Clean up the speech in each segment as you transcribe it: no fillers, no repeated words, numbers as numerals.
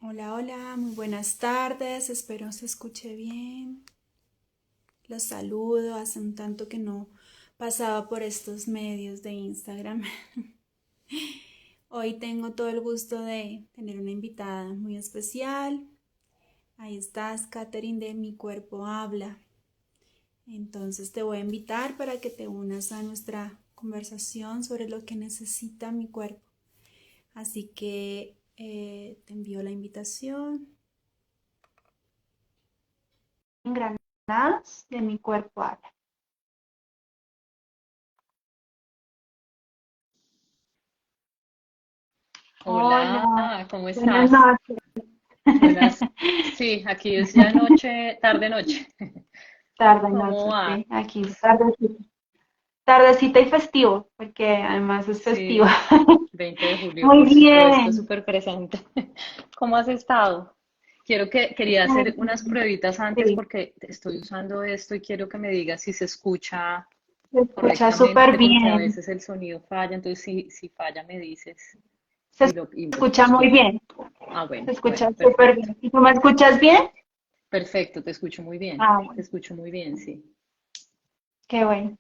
Hola, hola, muy buenas tardes, espero se escuche bien. Los saludo, hace un tanto que no pasaba por estos medios de Instagram. Hoy tengo todo el gusto de tener una invitada muy especial. Ahí estás, Katherine de Mi Cuerpo Habla. Entonces te voy a invitar para que te unas a nuestra conversación sobre lo que necesita mi cuerpo. Así que te envío la invitación. Granadas de Mi Cuerpo Habla. Hola, Hola, ¿cómo buenas estás? noches. Buenas, sí, aquí es ya noche, tarde noche. Tarde ¿Cómo noche, va? sí, aquí tardecita. Tardecita y festivo, porque además es festivo. Sí, 20 de julio, Muy por supuesto, bien. súper presente. ¿Cómo has estado? Quería hacer unas pruebitas antes Sí, porque estoy usando esto y quiero que me digas si se escucha se escucha súper correctamente, porque a bien. veces el sonido falla, entonces si falla me dices Se y pues escucha muy quiero. bien. Ah, Se bueno, escucha bueno, súper perfecto. bien. ¿Y tú me escuchas bien? Perfecto, te escucho muy bien. Ah, Te bueno, escucho muy bien, sí. qué bueno.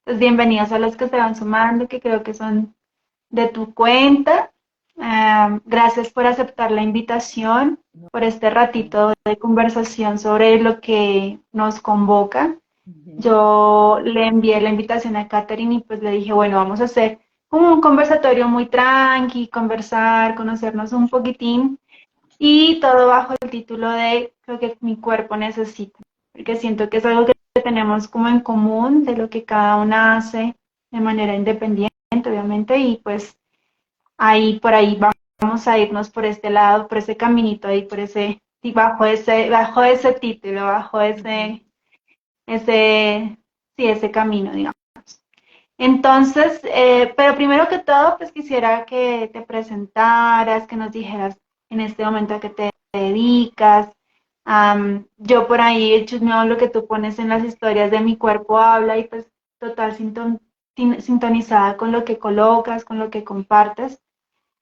Pues bienvenidos a los que se van sumando, que creo que son de tu cuenta. Gracias por aceptar la invitación, No, por este no. ratito de conversación sobre lo que nos convoca. Ujú. Yo le envié la invitación a Katherine y pues le dije, bueno, vamos a hacer como un conversatorio muy tranqui, conversar, conocernos un poquitín y todo bajo el título de lo que mi cuerpo necesita, porque siento que es algo que tenemos como en común, de lo que cada una hace de manera independiente, obviamente, y pues ahí por ahí vamos a irnos por este lado, por ese caminito ahí, por ese, y bajo ese título, bajo Ujú. ese, sí, ese camino, digamos. Entonces, pero primero que todo, pues quisiera que te presentaras, que nos dijeras en este momento a qué te dedicas. Yo por ahí he chusmeado lo que tú pones en las historias de Mi Cuerpo Habla y pues total sintonizada con lo que colocas, con lo que compartes.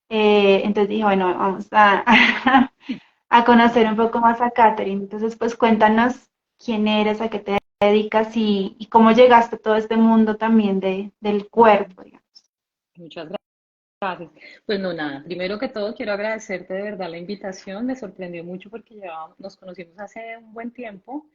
Entonces dije, bueno, vamos a, a conocer un poco más a Katherine. Entonces, pues cuéntanos quién eres, a qué te dedicas y cómo llegaste a todo este mundo también del cuerpo, digamos. Muchas gracias. Pues no, nada. Primero que todo, quiero agradecerte de verdad la invitación. Me sorprendió mucho porque nos conocimos hace un buen tiempo,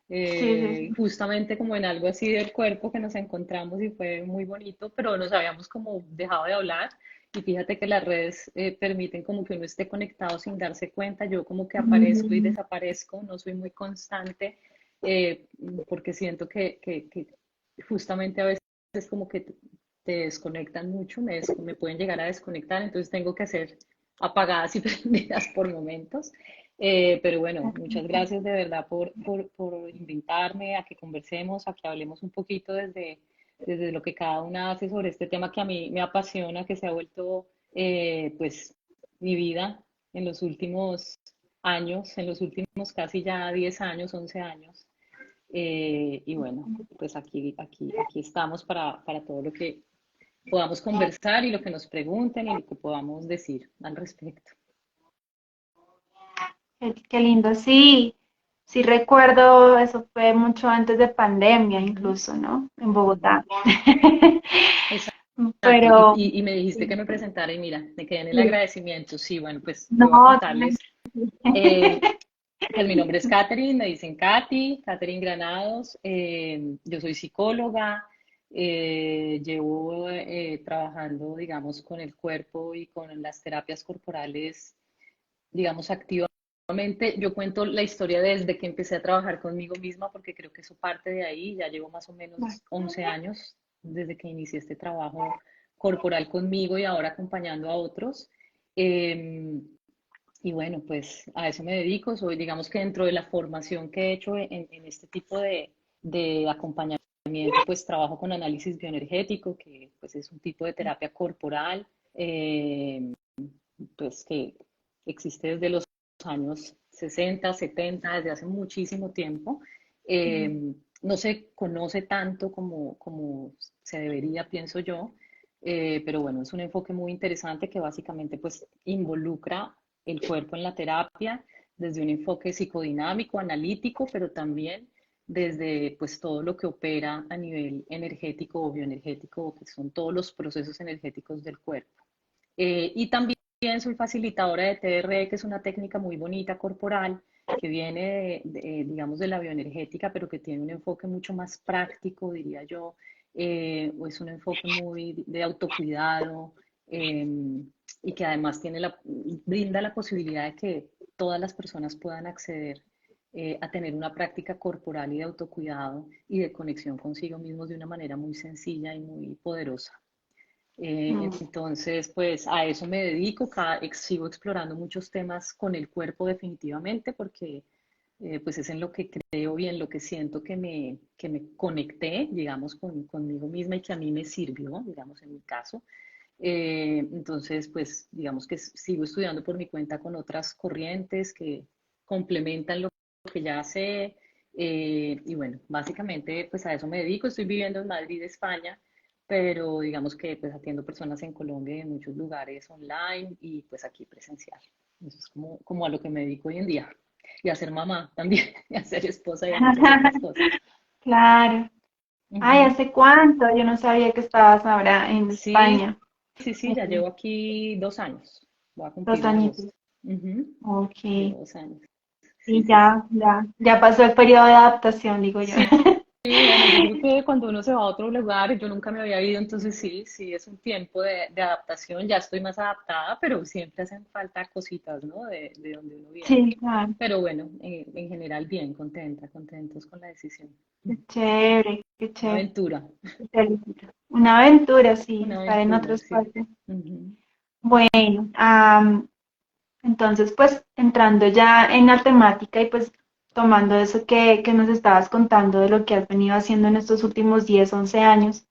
Sí, sí, sí. justamente como en algo así del cuerpo que nos encontramos y fue muy bonito, pero nos habíamos como dejado de hablar. Y fíjate que las redes permiten como que uno esté conectado sin darse cuenta. Yo como que aparezco y Mm, desaparezco, no soy muy constante eh, porque siento que justamente a veces como que te desconectan mucho, me pueden llegar a desconectar, entonces tengo que hacer apagadas y prendidas por momentos. Pero bueno, muchas gracias de verdad por invitarme a que conversemos, a que hablemos un poquito desde lo que cada una hace sobre este tema que a mí me apasiona, que se ha vuelto pues mi vida en los últimos años, en los últimos casi ya 10 años, 11 años. Y bueno, pues aquí estamos para todo lo que podamos conversar y lo que nos pregunten y lo que podamos decir al respecto. qué lindo, sí, sí recuerdo, eso fue mucho antes de pandemia Ujú, incluso, ¿no? En ujú. Bogotá. Exacto, Pero, y me dijiste que sí, me presentara y mira, me quedé en el sí. agradecimiento. Sí, bueno, pues No, yo voy a tranqui. contarles. eh, pues mi nombre es Katherine, me dicen Katy, Katherine Granados. Yo soy psicóloga, llevo trabajando, digamos, con el cuerpo y con las terapias corporales, digamos, activamente. Yo cuento la historia desde que empecé a trabajar conmigo misma, porque creo que eso parte de ahí. Ya llevo más o menos 11 años desde que inicié este trabajo corporal conmigo y ahora acompañando a otros. Eh, y bueno, pues a eso me dedico. Soy, digamos que dentro de la formación que he hecho en este tipo de acompañamiento, pues trabajo con análisis bioenergético, que pues es un tipo de terapia corporal, pues que existe desde los años 60, 70, desde hace muchísimo tiempo. No se conoce tanto como se debería, pienso yo, pero bueno, es un enfoque muy interesante que básicamente pues involucra el cuerpo en la terapia desde un enfoque psicodinámico, analítico, pero también desde pues todo lo que opera a nivel energético o bioenergético, que son todos los procesos energéticos del cuerpo. Y también soy facilitadora de TRE, que es una técnica muy bonita corporal, que viene, digamos, de la bioenergética, pero que tiene un enfoque mucho más práctico, diría yo. Es un enfoque muy de autocuidado, eh, y que además brinda la posibilidad de que todas las personas puedan acceder a tener una práctica corporal y de autocuidado y de conexión consigo mismos de una manera muy sencilla y muy poderosa. Mm. Entonces, pues a eso me dedico, sigo explorando muchos temas con el cuerpo definitivamente, porque pues es en lo que creo y en lo que siento que me conecté, digamos, conmigo misma y que a mí me sirvió, digamos, en mi caso. Entonces, pues digamos que sigo estudiando por mi cuenta con otras corrientes que complementan lo que ya sé. Y bueno, básicamente pues a eso me dedico. Estoy viviendo en Madrid, España, pero digamos que pues atiendo personas en Colombia y en muchos lugares online y pues aquí presencial. Eso es como a lo que me dedico hoy en día. Y a ser mamá también, y a ser esposa y a muchas otras cosas. Claro. Ay, Ujú. ¿hace cuánto? Yo no sabía que estabas ahora en Sí, España. sí, Eh, ya llevo aquí 2 años. Voy a Dos cumplir en añitos. agosto. Ujú. Ok. Llevo 2 años. Sí, Y sí, sí. ya pasó el periodo de adaptación, digo yo. Sí, bueno, yo creo que cuando uno se va a otro lugar, yo nunca me había ido, entonces sí, sí, es un tiempo de adaptación, ya estoy más adaptada, pero siempre hacen falta cositas, ¿no? De donde uno viene. Sí, claro. Pero bueno, en general bien, contentos con la decisión. Qué chévere, qué Una chévere. aventura, Te felicito. Una aventura, sí, una estar en aventura, otras sí. partes. Ujú. Bueno, entonces pues entrando ya en la temática y pues tomando eso que nos estabas contando de lo que has venido haciendo en estos últimos 10 11 años,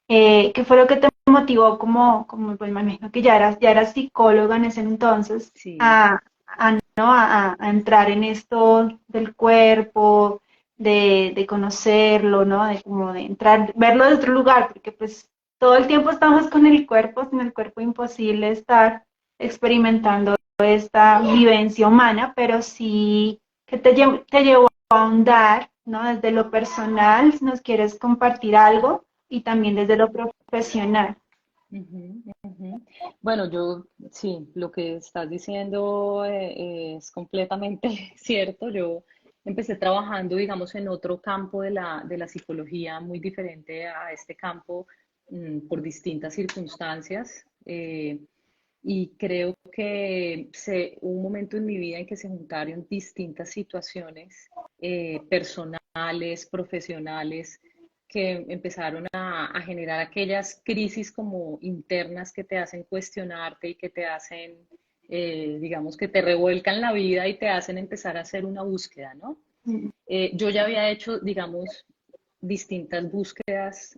¿qué fue lo que te motivó como pues me imagino que ya eras psicóloga en ese entonces, Sí. ¿no? a entrar en esto del cuerpo, de conocerlo, ¿no? De como de entrar, verlo de otro lugar, porque pues todo el tiempo estamos con el cuerpo, sin el cuerpo imposible estar experimentando esta vivencia humana, pero sí que te llevó a ahondar, ¿no? Desde lo personal, si nos quieres compartir algo, y también desde lo profesional. Ujú, ujú. Bueno, yo sí, lo que estás diciendo es completamente cierto. Yo empecé trabajando, digamos, en otro campo de la psicología muy diferente a este campo, por distintas circunstancias. Y creo que hubo un momento en mi vida en que se juntaron distintas situaciones personales, profesionales, que empezaron a generar aquellas crisis como internas que te hacen cuestionarte y que te hacen, digamos, que te revuelcan la vida y te hacen empezar a hacer una búsqueda, ¿no? Yo ya había hecho, digamos, distintas búsquedas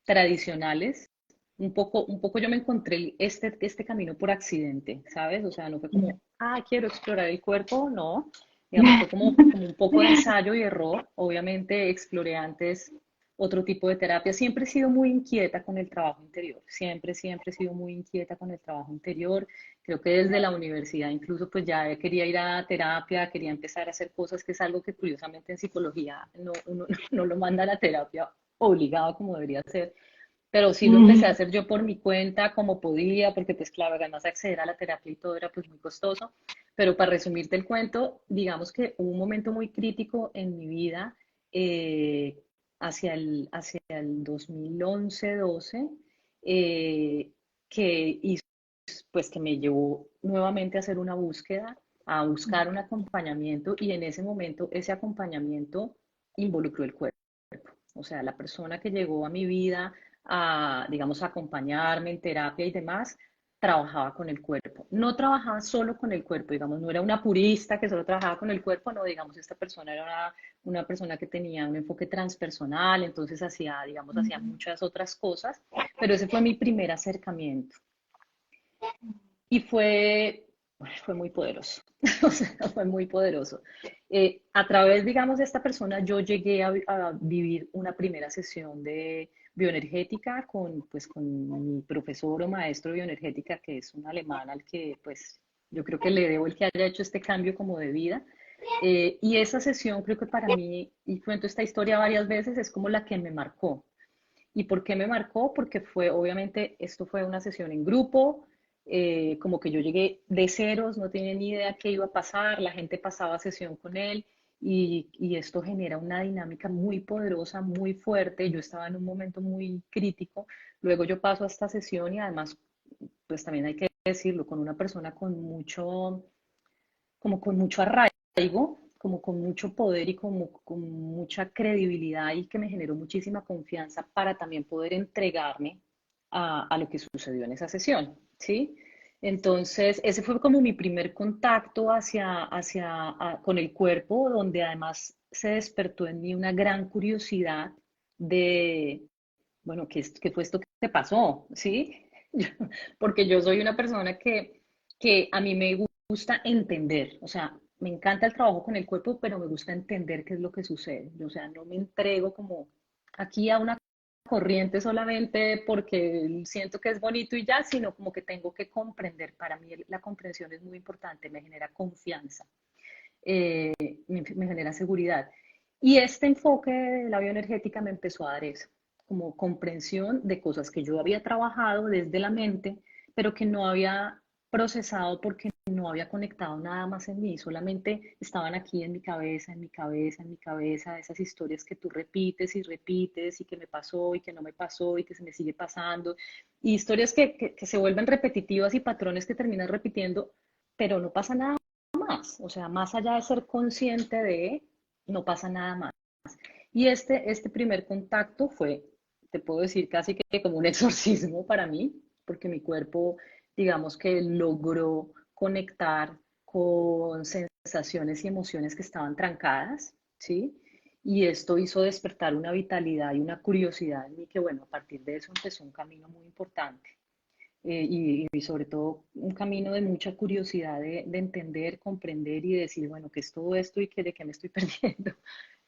tradicionales. Un poco yo me encontré este camino por accidente, ¿sabes? O sea, no fue como, quiero explorar el cuerpo, no. Digamos, fue como un poco de ensayo y error. Obviamente exploré antes otro tipo de terapia. Siempre he sido muy inquieta con el trabajo interior. Siempre he sido muy inquieta con el trabajo interior. Creo que desde la universidad incluso pues ya quería ir a terapia, quería empezar a hacer cosas, que es algo que curiosamente en psicología uno no lo manda a la terapia obligado como debería ser, pero sí lo empecé a hacer yo por mi cuenta como podía, porque pues claro, además acceder a la terapia y todo era pues muy costoso, pero para resumirte el cuento, digamos que hubo un momento muy crítico en mi vida, eh, hacia el 2011-12, que hizo pues que me llevó nuevamente a hacer una búsqueda, a buscar un acompañamiento y en ese momento ese acompañamiento involucró el cuerpo. O sea, la persona que llegó a mi vida a, digamos, a acompañarme en terapia y demás, trabajaba con el cuerpo. No trabajaba solo con el cuerpo, digamos, no era una purista que solo trabajaba con el cuerpo, no, digamos, esta persona era una persona que tenía un enfoque transpersonal, entonces hacía, digamos, hacía muchas otras cosas, pero ese fue mi primer acercamiento. Y fue muy poderoso, o sea, fue muy poderoso. A través, digamos, de esta persona, yo llegué a vivir una primera sesión de bioenergética con mi profesor o maestro de bioenergética, que es un alemán al que, pues, Yo creo que le debo el que haya hecho este cambio como de vida. Y esa sesión creo que para mí, y cuento esta historia varias veces, es como la que me marcó. ¿Y por qué me marcó? Porque fue, obviamente, esto fue una sesión en grupo, como que yo llegué de ceros, no tenía ni idea qué iba a pasar, la gente pasaba sesión con él y esto genera una dinámica muy poderosa, muy fuerte. Yo estaba en un momento muy crítico, luego yo paso a esta sesión y además, pues también hay que decirlo, con una persona con mucho, como con mucho arraigo, como con mucho poder y como con mucha credibilidad y que me generó muchísima confianza para también poder entregarme a lo que sucedió en esa sesión, ¿sí? Entonces, ese fue como mi primer contacto con el cuerpo, donde además se despertó en mí una gran curiosidad de, bueno, ¿qué fue esto que te pasó? ¿Sí? Porque yo soy una persona que a mí me gusta entender, o sea, me encanta el trabajo con el cuerpo, pero me gusta entender qué es lo que sucede. O sea, no me entrego como aquí a una corriente solamente porque siento que es bonito y ya, sino como que tengo que comprender. Para mí la comprensión es muy importante, me genera confianza, me genera seguridad. Y este enfoque de la bioenergética me empezó a dar eso, como comprensión de cosas que yo había trabajado desde la mente, pero que no había procesado porque no había conectado nada más en mí, solamente estaban aquí en mi cabeza, en mi cabeza, en mi cabeza, esas historias que tú repites y repites y que me pasó y que no me pasó y que se me sigue pasando, y historias que se vuelven repetitivas y patrones que terminas repitiendo, pero no pasa nada más, o sea, más allá de ser consciente de, no pasa nada más. Y este primer contacto fue, te puedo decir, casi que como un exorcismo para mí, porque mi cuerpo, digamos que logró conectar con sensaciones y emociones que estaban trancadas, ¿sí? Y esto hizo despertar una vitalidad y una curiosidad en mí que, bueno, a partir de eso empezó un camino muy importante. Y sobre todo un camino de mucha curiosidad de entender, comprender y decir, bueno, ¿qué es todo esto y de qué me estoy perdiendo?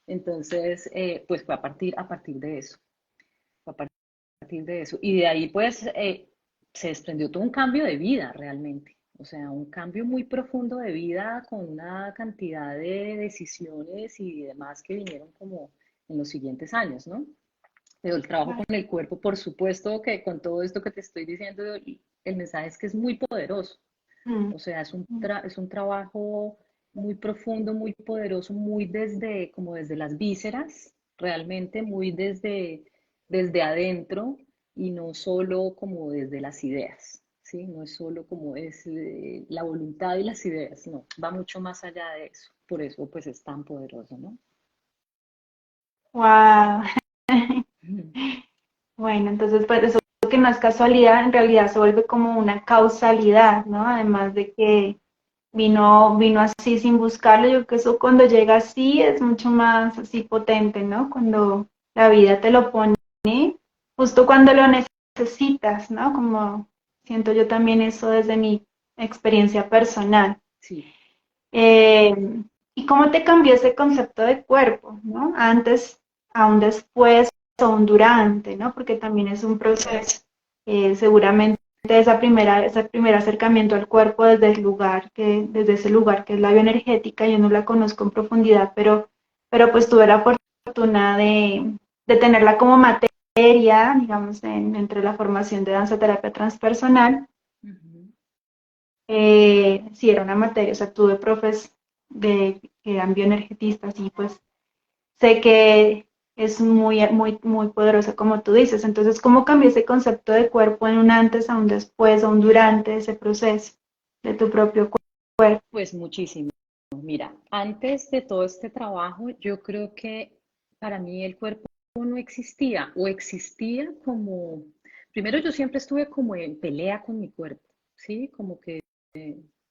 Entonces, pues fue a partir de eso, fue a partir de eso. Y de ahí, pues, se desprendió todo un cambio de vida realmente. O sea, un cambio muy profundo de vida con una cantidad de decisiones y demás que vinieron como en los siguientes años, ¿no? Pero el trabajo con el cuerpo, por supuesto que con todo esto que te estoy diciendo, el mensaje es que es muy poderoso. Mm, O sea, mm. es un trabajo muy profundo, muy poderoso, muy desde, como desde las vísceras, realmente muy desde adentro y no solo como desde las ideas, ¿sí? No es solo como es la voluntad y las ideas, no, va mucho más allá de eso. Por eso, pues es tan poderoso, ¿no? Wow. Ujú. Bueno, entonces pues eso que no es casualidad, en realidad se vuelve como una causalidad, ¿no? Además de que vino así sin buscarlo, yo creo que eso cuando llega así es mucho más así potente, ¿no? Cuando la vida te lo pone justo cuando lo necesitas, ¿no? Como siento yo también eso desde mi experiencia personal. Sí. Eh, ¿Y cómo te cambió ese concepto de cuerpo, ¿no? Antes, a un después o un durante, ¿no? Porque también es un proceso. Seguramente ese primer acercamiento al cuerpo desde ese lugar que es la bioenergética, yo no la conozco en profundidad, pero pues tuve la fortuna de tenerla como materia, digamos, entre la formación de danza terapia transpersonal. Ujú. Sí, era una materia, o sea, tuve profes que eran bioenergetistas y pues sé que es muy poderosa como tú dices. Entonces, ¿cómo cambió ese concepto de cuerpo en un antes, a un después, a un durante ese proceso de tu propio cuerpo? Pues muchísimo. Mira, antes de todo este trabajo, yo creo que para mí el cuerpo no existía o existía como, primero yo siempre estuve como en pelea con mi cuerpo, ¿sí? Como que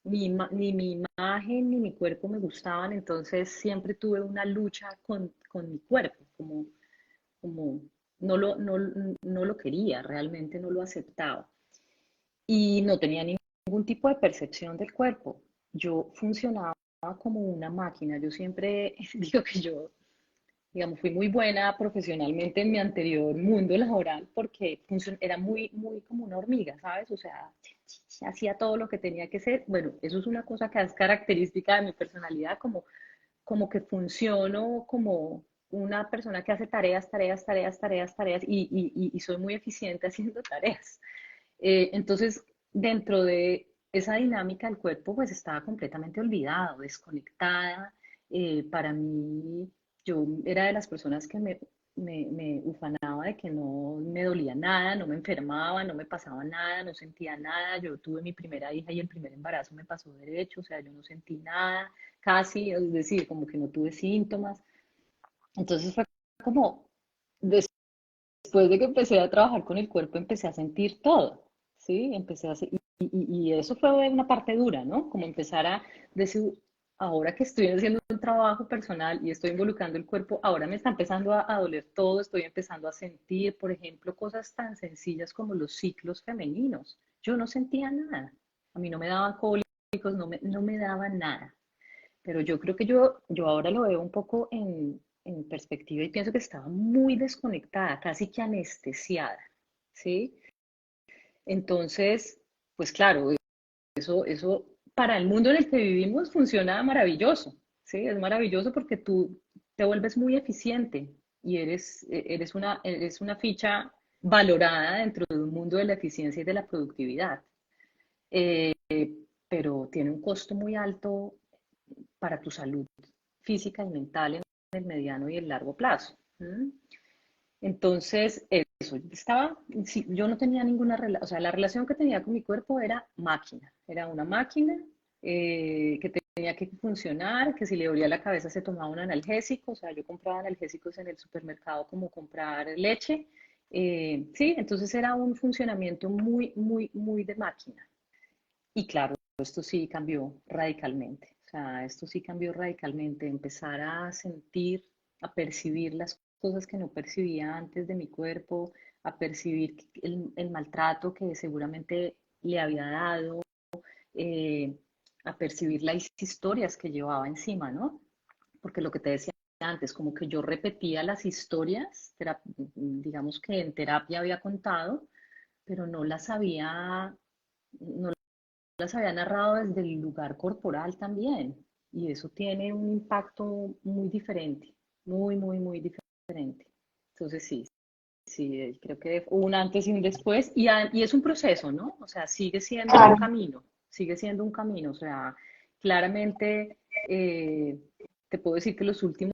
ni mi imagen ni mi cuerpo me gustaban, entonces siempre tuve una lucha con mi cuerpo, como no lo quería, realmente no lo aceptaba y no tenía ningún tipo de percepción del cuerpo. Yo funcionaba como una máquina. Yo siempre digo que yo, digamos, fui muy buena profesionalmente en mi anterior mundo laboral porque era muy como una hormiga, ¿sabes? O sea, hacía todo lo que tenía que ser. Bueno, eso es una cosa que es característica de mi personalidad, como que funciono como una persona que hace tareas, tareas, tareas, tareas, tareas y soy muy eficiente haciendo tareas. Entonces, dentro de esa dinámica, el cuerpo pues estaba completamente olvidado, desconectada. Para mí, yo era de las personas que me ufanaba de que no me dolía nada, no me enfermaba, no me pasaba nada, no sentía nada. Yo tuve mi primera hija y el primer embarazo me pasó derecho, o sea, yo no sentí nada, casi, es decir, como que no tuve síntomas. Entonces fue como, después de que empecé a trabajar con el cuerpo, empecé a sentir todo, ¿sí? Empecé a, y eso fue una parte dura, ¿no? Como empezar a decir, ahora que estoy haciendo un trabajo personal y estoy involucrando el cuerpo, ahora me está empezando a doler todo, estoy empezando a sentir, por ejemplo, cosas tan sencillas como los ciclos femeninos. Yo no sentía nada. A mí no me daban cólicos, no me daban nada. Pero yo creo que yo ahora lo veo un poco en perspectiva y pienso que estaba muy desconectada, casi que anestesiada, ¿sí? Entonces, pues claro, eso para el mundo en el que vivimos funciona maravilloso, ¿sí? Es maravilloso porque tú te vuelves muy eficiente y eres una ficha valorada dentro de un mundo de la eficiencia y de la productividad. Eh, pero tiene un costo muy alto para tu salud física y mental en el mediano y el largo plazo. ¿Mm? Entonces, eso, sí, yo no tenía ninguna relación, o sea, la relación que tenía con mi cuerpo era una máquina que tenía que funcionar, que si le dolía la cabeza se tomaba un analgésico, o sea, yo compraba analgésicos en el supermercado como comprar leche, sí, entonces era un funcionamiento muy, muy, muy de máquina. Y claro, esto sí cambió radicalmente. O sea, esto sí cambió radicalmente. Empezar a sentir, a percibir las cosas que no percibía antes de mi cuerpo, a percibir el maltrato que seguramente le había dado, eh, a percibir las historias que llevaba encima, ¿no? Porque lo que te decía antes, como que yo repetía las historias, digamos que en terapia había contado, pero no las había narrado desde el lugar corporal también. Y eso tiene un impacto muy diferente, muy, muy, muy diferente. Entonces sí, sí, creo que hubo un antes y un después. Y es un proceso, ¿no? O sea, sigue siendo un Claro. camino, sigue siendo un camino. O sea, claramente te puedo decir que los últimos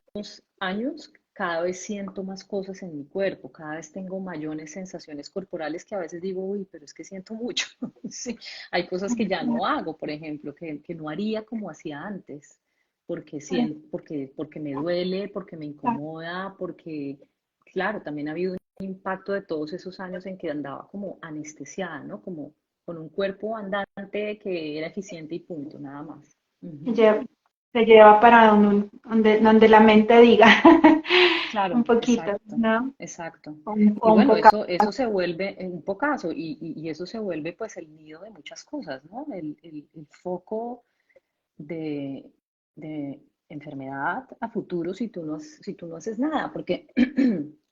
años cada vez siento más cosas en mi cuerpo, cada vez tengo mayores sensaciones corporales que a veces digo, uy, pero es que siento mucho. Sí, hay cosas que ya no hago, por ejemplo, que no haría como hacía antes, porque me duele, porque me incomoda, porque, claro, también ha habido un impacto de todos esos años en que andaba como anestesiada, ¿no? Como con un cuerpo andante que era eficiente y punto, nada más. Ujú. Lle- Se lleva para donde la mente diga un Claro, poquito, exacto, ¿no? exacto. O Y un bueno, poco. eso se vuelve un pocazo y eso se vuelve pues el nido de muchas cosas, ¿no? El foco de, de enfermedad a futuro si tú no haces nada, porque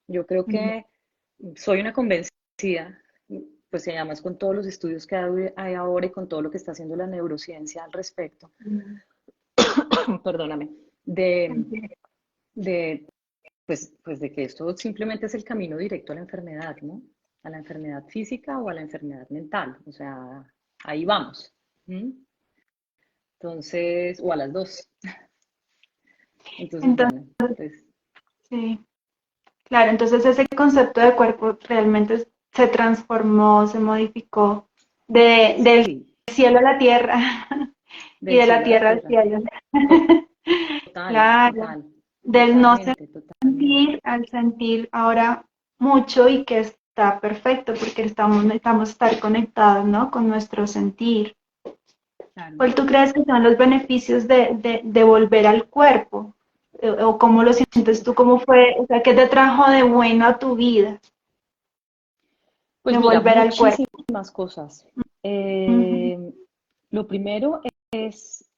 yo creo que soy una convencida, pues y además con todos los estudios que hay ahora y con todo lo que está haciendo la neurociencia al respecto, perdóname, de, de pues de que esto simplemente es el camino directo a la enfermedad, ¿no? A la enfermedad física o a la enfermedad mental. O sea, ahí vamos. ¿Mm? Entonces, o a las dos. Entonces, Entonces, bueno, pues sí, claro, entonces ese concepto de cuerpo realmente se transformó, se modificó del sí, cielo a la tierra y del de la cielo a la tierra al tierra. cielo. Total, Claro, total, del no totalmente, totalmente. sentir al sentir ahora mucho y que está perfecto porque necesitamos estar conectados, ¿no? Con nuestro sentir. Claro. ¿Cuál tú crees que son los beneficios de volver al cuerpo? ¿O cómo lo sientes tú? ¿Cómo fue? O sea, ¿qué te trajo de bueno a tu vida de Pues mira, volver al cuerpo? muchísimas cosas. Ujú. Lo primero es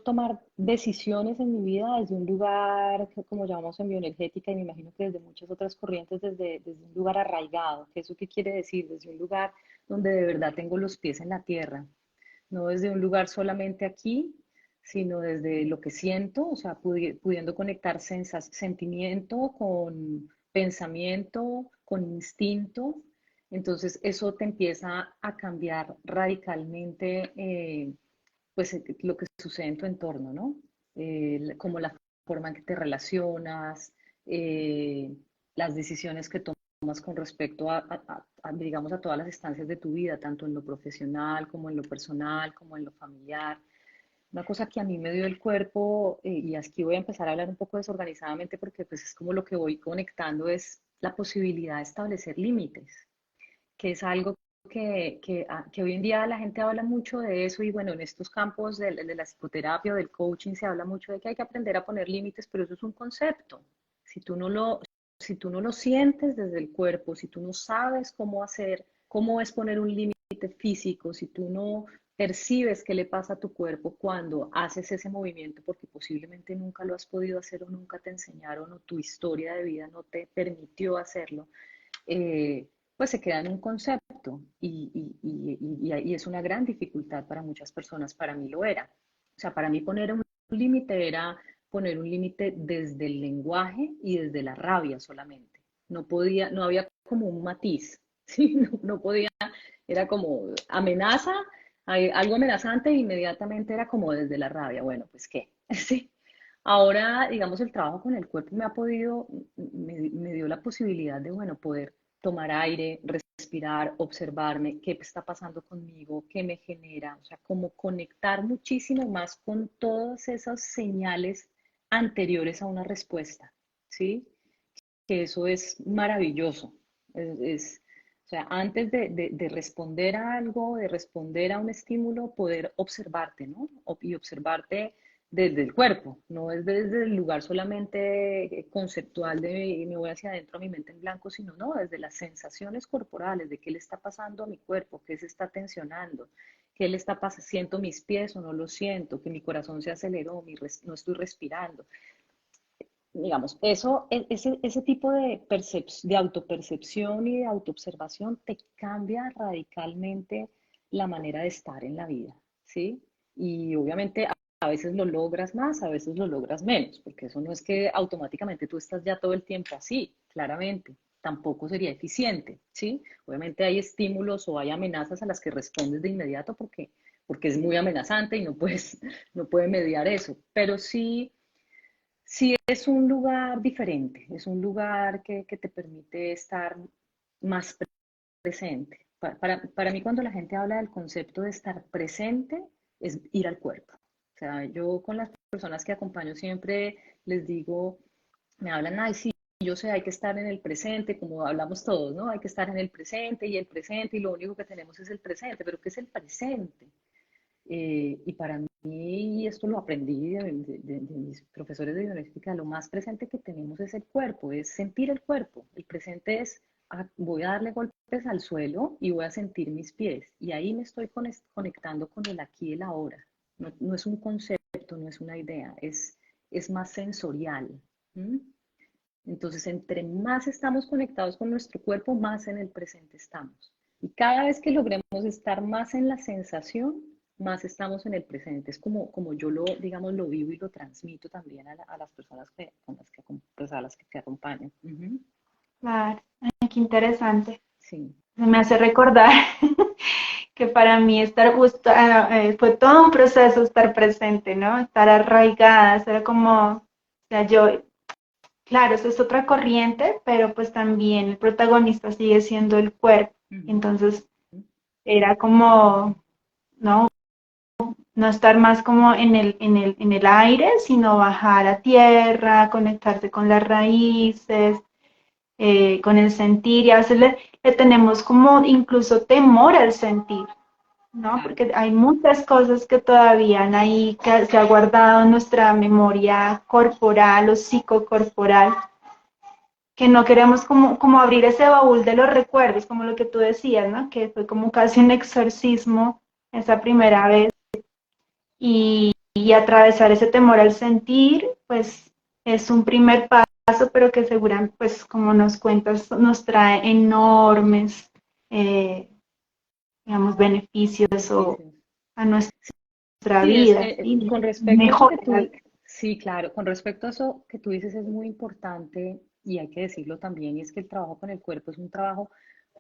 tomar decisiones en mi vida desde un lugar, como llamamos en bioenergética, y me imagino que desde muchas otras corrientes, desde un lugar arraigado. ¿Eso qué quiere decir? Desde un lugar donde de verdad tengo los pies en la tierra, no desde un lugar solamente aquí, sino desde lo que siento, o sea, pudiendo conectar sentimiento con pensamiento, con instinto. Entonces, eso te empieza a cambiar radicalmente, pues, lo que sucede en tu entorno, ¿no? Como la forma en que te relacionas, eh, las decisiones que tomas con respecto digamos, a todas las estancias de tu vida, tanto en lo profesional como en lo personal, como en lo familiar. Una cosa que a mí me dio el cuerpo, y aquí voy a empezar a hablar un poco desorganizadamente porque pues es como lo que voy conectando, es la posibilidad de establecer límites, que es algo que hoy en día la gente habla mucho de eso y bueno, en estos campos de la psicoterapia o del coaching se habla mucho de que hay que aprender a poner límites, pero eso es un concepto. Si tú no lo, si tú no lo sientes desde el cuerpo, si tú no sabes cómo hacer, cómo es poner un límite físico, si tú no percibes qué le pasa a tu cuerpo cuando haces ese movimiento, porque posiblemente nunca lo has podido hacer o nunca te enseñaron o tu historia de vida no te permitió hacerlo, pues se queda en un concepto y es una gran dificultad para muchas personas. Para mí lo era. O sea, para mí poner un límite era poner un límite desde el lenguaje y desde la rabia solamente. No podía, no había como un matiz, ¿sí? No podía, era como amenaza, algo amenazante e inmediatamente era como desde la rabia. Bueno, pues qué, ¿sí? Ahora, digamos, el trabajo con el cuerpo me dio la posibilidad de, bueno, poder tomar aire, respirar, observarme, qué está pasando conmigo, qué me genera, o sea, como conectar muchísimo más con todas esas señales anteriores a una respuesta, ¿sí? Que eso es maravilloso. O sea, antes de responder a algo, de responder a un estímulo, poder observarte, ¿no? Y observarte desde el cuerpo, no es desde el lugar solamente conceptual de me voy hacia adentro a mi mente en blanco, sino no, desde las sensaciones corporales, de qué le está pasando a mi cuerpo, qué se está tensionando, qué le está pasando, siento mis pies o no lo siento, que mi corazón se aceleró, no estoy respirando. Digamos, ese tipo de autopercepción y de autoobservación te cambia radicalmente la manera de estar en la vida, ¿sí? Y obviamente a veces lo logras más, a veces lo logras menos, porque eso no es que automáticamente tú estás ya todo el tiempo así, claramente, tampoco sería eficiente, ¿sí? Obviamente hay estímulos o hay amenazas a las que respondes de inmediato porque es muy amenazante y no puedes mediar eso, pero sí. Sí, es un lugar diferente, es un lugar que te permite estar más presente. Para mí, cuando la gente habla del concepto de estar presente, es ir al cuerpo. O sea, yo con las personas que acompaño siempre les digo, me hablan, ay, sí, yo sé, hay que estar en el presente, como hablamos todos, ¿no? Hay que estar en el presente, y lo único que tenemos es el presente, pero ¿qué es el presente? Y para mí, y esto lo aprendí de mis profesores de bioética, lo más presente que tenemos es el cuerpo, es sentir el cuerpo. El presente es, voy a darle golpes al suelo y voy a sentir mis pies. Y ahí me estoy conectando con el aquí y el ahora. No es un concepto, no es una idea, es más sensorial. ¿Mm? Entonces, entre más estamos conectados con nuestro cuerpo, más en el presente estamos. Y cada vez que logremos estar más en la sensación, más estamos en el presente. Es como yo digamos, lo vivo y lo transmito también a las personas con las que, pues, a las que te acompañan. Ujú. Claro, ay, qué interesante. Sí, Me hace recordar que para mí estar justo, fue todo un proceso estar presente, ¿no? Estar arraigada, ser como, o sea, yo, claro, eso es otra corriente, pero pues también el protagonista sigue siendo el cuerpo. ujú, Entonces era como, ¿no? No estar más como en el aire, sino bajar a tierra, conectarte con las raíces, con el sentir, y a veces le tenemos como incluso temor al sentir, ¿no? claro. Porque hay muchas cosas que todavía han ahí, que se ha guardado en nuestra memoria corporal o psicocorporal, que no queremos como abrir ese baúl de los recuerdos, como lo que tú decías, ¿no? Que fue como casi un exorcismo esa primera vez, y, y atravesar ese temor al sentir, pues es un primer paso, pero que seguramente, pues como nos cuentas, nos trae enormes, eh, digamos, beneficios o beneficios. a nuestra Sí, vida, ¿sí? con respecto a eso Mejora que la tú, vida. sí, claro, con respecto a eso que tú dices es muy importante y hay que decirlo también, y es que el trabajo con el cuerpo es un trabajo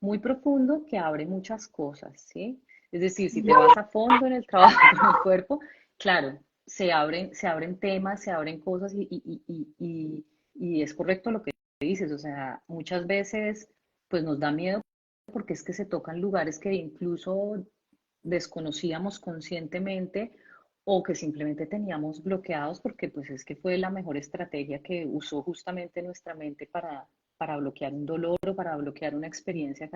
muy profundo que abre muchas cosas, ¿sí? Es decir, si te vas a fondo en el trabajo con el cuerpo, claro, se abren temas, se abren cosas y es correcto lo que dices, o sea, muchas veces pues nos da miedo porque es que se tocan lugares que incluso desconocíamos conscientemente o que simplemente teníamos bloqueados porque pues es que fue la mejor estrategia que usó justamente nuestra mente para bloquear un dolor o para bloquear una experiencia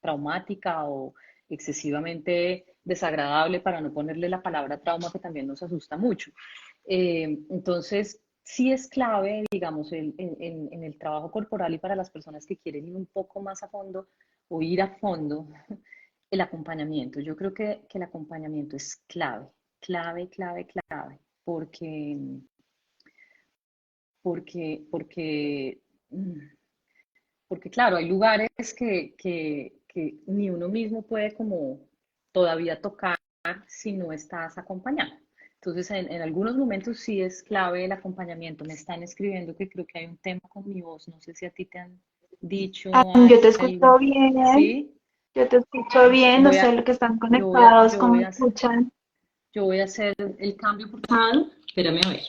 traumática o excesivamente desagradable, para no ponerle la palabra trauma que también nos asusta mucho. Entonces, sí es clave, digamos, en el trabajo corporal y para las personas que quieren ir un poco más a fondo o ir a fondo, el acompañamiento. Yo creo que el acompañamiento es clave, clave, clave, clave, porque, porque, porque claro, hay lugares que ni uno mismo puede como todavía tocar si no estás acompañado. Entonces, en algunos momentos sí es clave el acompañamiento. Me están escribiendo que creo que hay un tema con mi voz. No sé si a ti te han dicho Yo te algo. escucho bien, ¿Sí? yo te escucho bien, no Voy sé a, lo que están conectados, yo cómo voy a, escuchan. yo voy a hacer el cambio pulsado. Espérame a ver.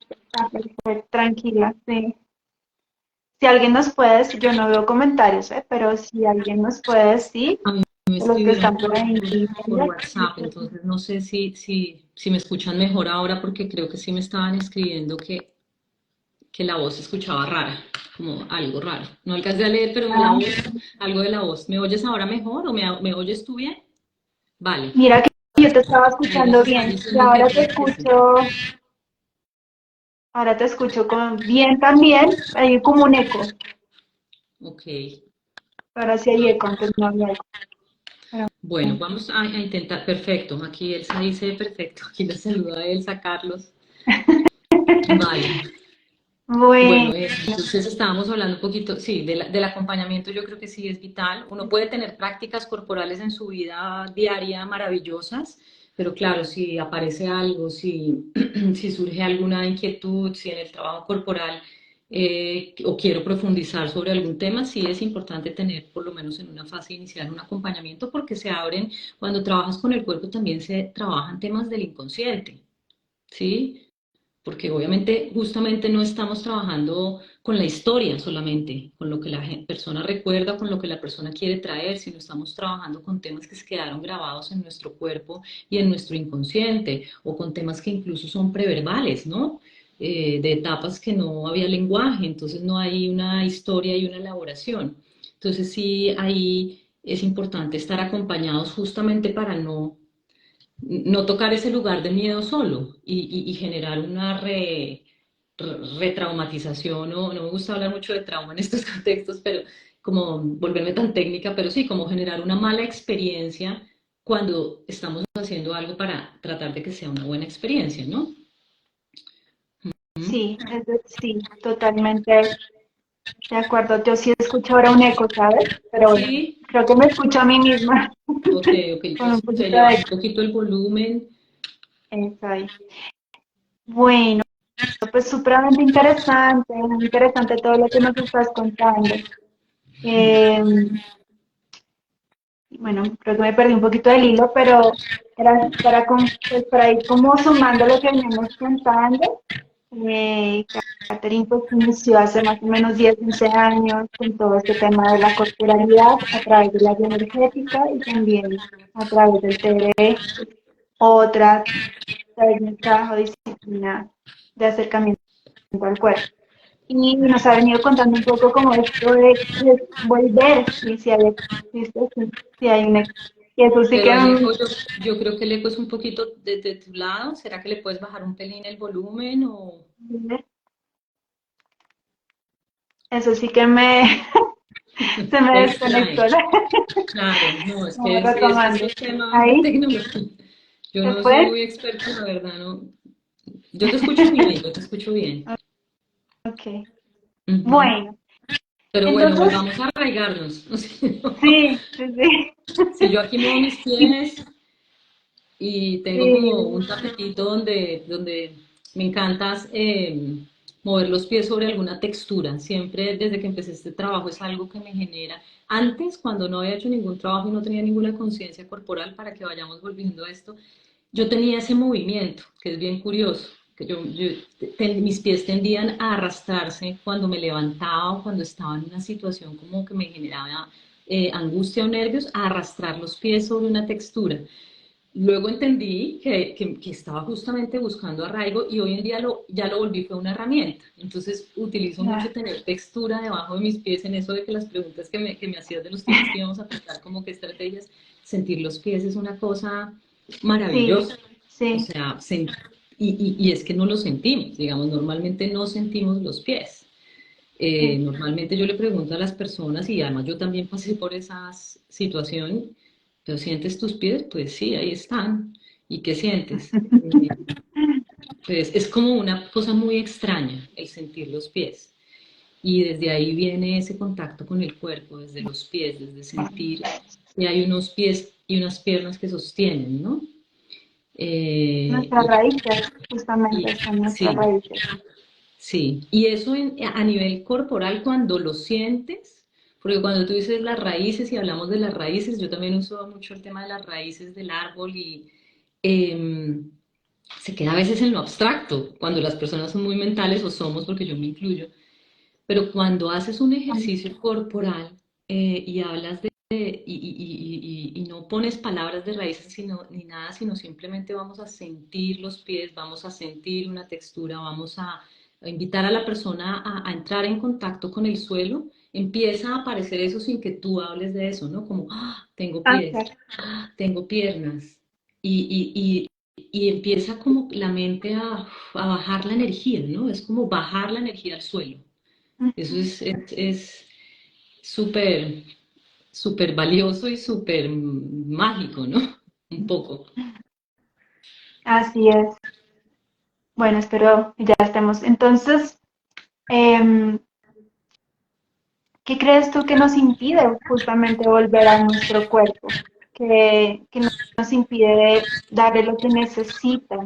Está perfecto, tranquila, sí. Si alguien nos puede decir, yo no veo comentarios, pero si alguien nos puede decir, A mí me de los que escribieron están por ahí por viendo, WhatsApp, entonces no sé si me escuchan mejor ahora porque creo que sí me estaban escribiendo que la voz se escuchaba rara, como algo raro. No alcancé a leer, pero la ah, voz, algo de la voz. ¿Me oyes ahora mejor o me oyes tú bien? Vale. mira que yo te estaba Ahí nos escuchando están bien y diciendo que sí. ahora te escucho con, bien también, hay como un eco, Ok. ahora sí hay eco, antes no había eco. Pero, Bueno, vamos a intentar. Perfecto. Aquí Elsa dice perfecto. Aquí le saluda a Elsa, Carlos. Vale. bueno, Bueno, entonces estábamos hablando un poquito, sí, del acompañamiento. Yo creo que sí es vital. Uno puede tener prácticas corporales en su vida diaria maravillosas, pero claro, si aparece algo, si, si surge alguna inquietud, si en el trabajo corporal o quiero profundizar sobre algún tema, sí es importante tener, por lo menos en una fase inicial, un acompañamiento porque se abren, cuando trabajas con el cuerpo también se trabajan temas del inconsciente, ¿sí? Porque obviamente justamente no estamos trabajando con la historia solamente, con lo que la persona recuerda, con lo que la persona quiere traer, sino estamos trabajando con temas que se quedaron grabados en nuestro cuerpo y en nuestro inconsciente, o con temas que incluso son preverbales, ¿no? De etapas que no había lenguaje, entonces no hay una historia y una elaboración. Entonces sí, ahí es importante estar acompañados justamente para no tocar ese lugar de miedo solo y generar una retraumatización, no me gusta hablar mucho de trauma en estos contextos, pero como volverme tan técnica, pero sí, como generar una mala experiencia cuando estamos haciendo algo para tratar de que sea una buena experiencia, ¿no? ¿Mm? sí, sí, totalmente de acuerdo. Yo sí escucho ahora un eco, ¿sabes? Pero bueno, Sí, creo que me escucho a mí misma ok, con un entonces se poquito le de baja un eco. poquito el volumen. Eso ahí. Bueno, pues supremamente interesante, muy interesante todo lo que nos estás contando. Eh, bueno, creo que me perdí un poquito del hilo, pero era pues, para ir como sumando lo que veníamos contando. Eh, Catherine pues inició hace más o menos 10 11 años con todo este tema de la corporalidad a través de la bioenergética y también a través del TRE, otra técnica o disciplina de acercamiento al cuerpo. Y nos ha venido contando un poco como esto de volver, si hay, si hay un eco. Y eso sí Pero que el eco, yo creo que el eco es un poquito desde tu lado. ¿Será que le puedes bajar un pelín el volumen o...? eso sí que me se me Te distrae. desconectó la Claro, no, es vamos que sí, es retomando. estos temas de Ahí tecnología. Yo se no soy fue. muy experta, la verdad, no. Yo te escucho bien, yo te escucho bien. Ok. Ujú. Bueno, Pero bueno, entonces, volvamos a arraigarnos. sí, sí, sí. Si yo aquí muevo mis Y- pies y tengo como sí, un tapetito donde me encanta mover los pies sobre alguna textura. Siempre desde que empecé este trabajo es algo que me genera. Antes, cuando no había hecho ningún trabajo y no tenía ninguna conciencia corporal, para que vayamos volviendo a esto, yo tenía ese movimiento, que es bien curioso, que mis pies tendían a arrastrarse cuando me levantaba o cuando estaba en una situación como que me generaba angustia o nervios, a arrastrar los pies sobre una textura. Luego entendí que estaba justamente buscando arraigo y hoy en día ya lo volví fue una herramienta. Entonces utilizo mucho ya, tener textura debajo de mis pies en eso de que las preguntas que me hacías de los temas que íbamos a aplicar, como qué estrategias, sentir los pies es una cosa sí, maravillosa. O sí, sea, y es que no lo sentimos, digamos, normalmente no sentimos los pies. sí. Normalmente yo le pregunto a las personas, y además yo también pasé por esa situación, ¿pero sientes tus pies? Pues sí, ahí están. ¿Y qué sientes? Pues es como una cosa muy extraña el sentir los pies. Y desde ahí viene ese contacto con el cuerpo, desde los pies, desde sentir que hay unos pies y unas piernas que sostienen, ¿no? Eh, Nuestras raíces, y, justamente, son nuestras sí, raíces. sí, y eso a nivel corporal cuando lo sientes, porque cuando tú dices las raíces y hablamos de las raíces, yo también uso mucho el tema de las raíces del árbol y em, se queda a veces en lo abstracto, cuando las personas son muy mentales o somos, porque yo me incluyo, pero cuando haces un ejercicio corporal y hablas y no pones palabras de raíces ni nada, sino simplemente vamos a sentir los pies, vamos a sentir una textura, vamos a invitar a la persona a entrar en contacto con el suelo, empieza a aparecer eso sin que tú hables de eso, ¿no? Como, "Ah, tengo pies, Cáncer. tengo piernas. Y empieza como la mente a bajar la energía, ¿no? Es como bajar la energía al suelo. Eso es súper, súper valioso y súper mágico, ¿no? Un poco. Así es. Bueno, espero que ya estemos. Entonces, em, ¿qué crees tú que nos impide justamente volver a nuestro cuerpo? Que nos impide darle lo que necesita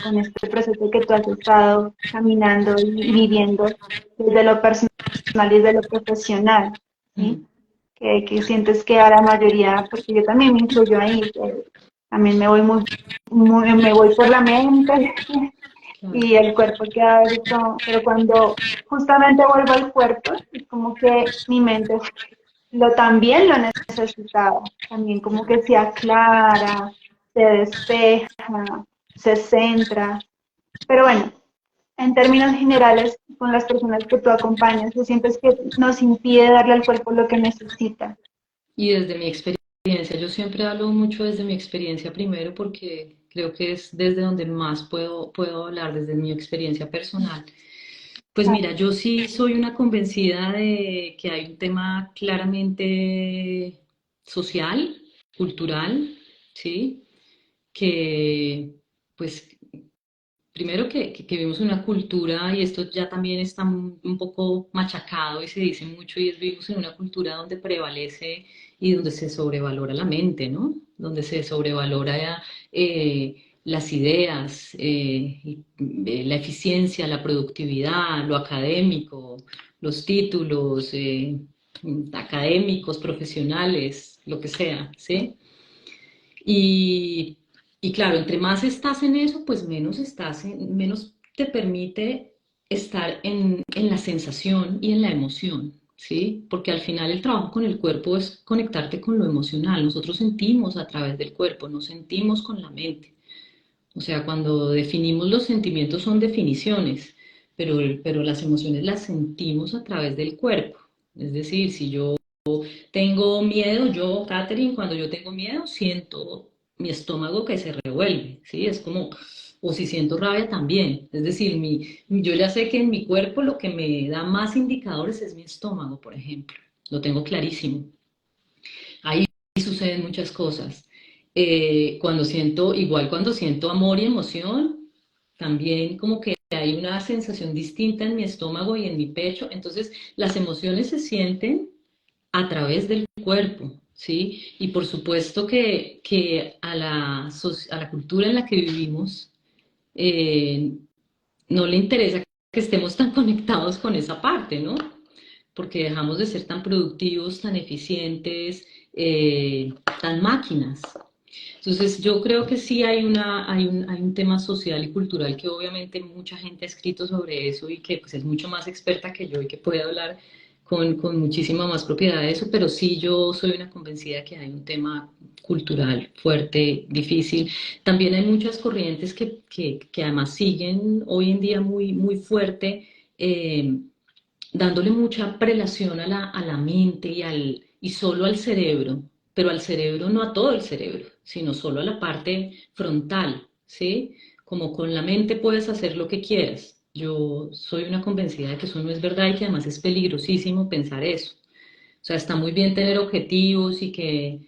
con este proceso que tú has estado caminando y viviendo desde lo personal y desde lo profesional, ¿sí? Mm, Que sientes que a la mayoría, porque yo también me incluyo ahí, que también me voy me voy por la mente claro. y el cuerpo queda a veces como, pero cuando justamente vuelvo al cuerpo, es como que mi mente lo también lo necesitaba, también como que se aclara, se despeja, se centra, pero bueno, en términos generales, con las personas que tú acompañas, ¿tú sientes que nos impide darle al cuerpo lo que necesita? Y desde mi experiencia, yo siempre hablo mucho desde mi experiencia primero porque creo que es desde donde más puedo hablar, desde mi experiencia personal. Pues Claro. mira, yo sí soy una convencida de que hay un tema claramente social, cultural, ¿sí? Que pues primero que vivimos una cultura, y esto ya también está un poco machacado y se dice mucho, y es vivimos en una cultura donde prevalece y donde se sobrevalora la mente, ¿no? Donde se sobrevalora las ideas, la eficiencia, la productividad, lo académico, los títulos académicos, profesionales, lo que sea, ¿sí? Y, y claro, entre más estás en eso, pues menos te permite estar en la sensación y en la emoción, ¿sí? Porque al final el trabajo con el cuerpo es conectarte con lo emocional. Nosotros sentimos a través del cuerpo, no sentimos con la mente. O sea, cuando definimos los sentimientos son definiciones, pero las emociones las sentimos a través del cuerpo. Es decir, si yo tengo miedo, yo, Catherine, cuando yo tengo miedo, siento mi estómago que se revuelve, ¿sí? Es como, o si siento rabia también. Es decir, yo ya sé que en mi cuerpo lo que me da más indicadores es mi estómago, por ejemplo. Lo tengo clarísimo. Ahí suceden muchas cosas. Igual cuando siento amor y emoción, también como que hay una sensación distinta en mi estómago y en mi pecho. Entonces, las emociones se sienten a través del cuerpo, ¿sí? Y por supuesto que a la cultura en la que vivimos eh, no le interesa que estemos tan conectados con esa parte, ¿no? Porque dejamos de ser tan productivos, tan eficientes, tan máquinas. Entonces, yo creo que sí hay un tema social y cultural que obviamente mucha gente ha escrito sobre eso y que pues, es mucho más experta que yo y que puede hablar con muchísima más propiedad de eso, pero sí yo soy una convencida que hay un tema cultural fuerte, difícil. También hay muchas corrientes que además siguen hoy en día muy, muy fuerte, dándole mucha prelación a la mente y solo al cerebro, pero al cerebro no a todo el cerebro, sino solo a la parte frontal, ¿sí? Como con la mente puedes hacer lo que quieras. Yo soy una convencida de que eso no es verdad y que además es peligrosísimo pensar eso. O sea, está muy bien tener objetivos y que,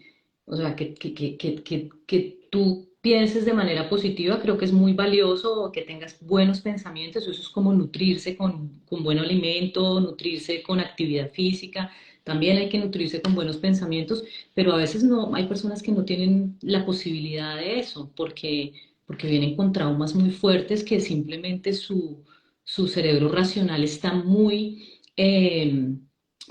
o sea, que tú pienses de manera positiva, creo que es muy valioso que tengas buenos pensamientos, eso es como nutrirse con buen alimento, nutrirse con actividad física, también hay que nutrirse con buenos pensamientos, pero a veces no, hay personas que no tienen la posibilidad de eso, porque vienen con traumas muy fuertes que simplemente su cerebro racional está muy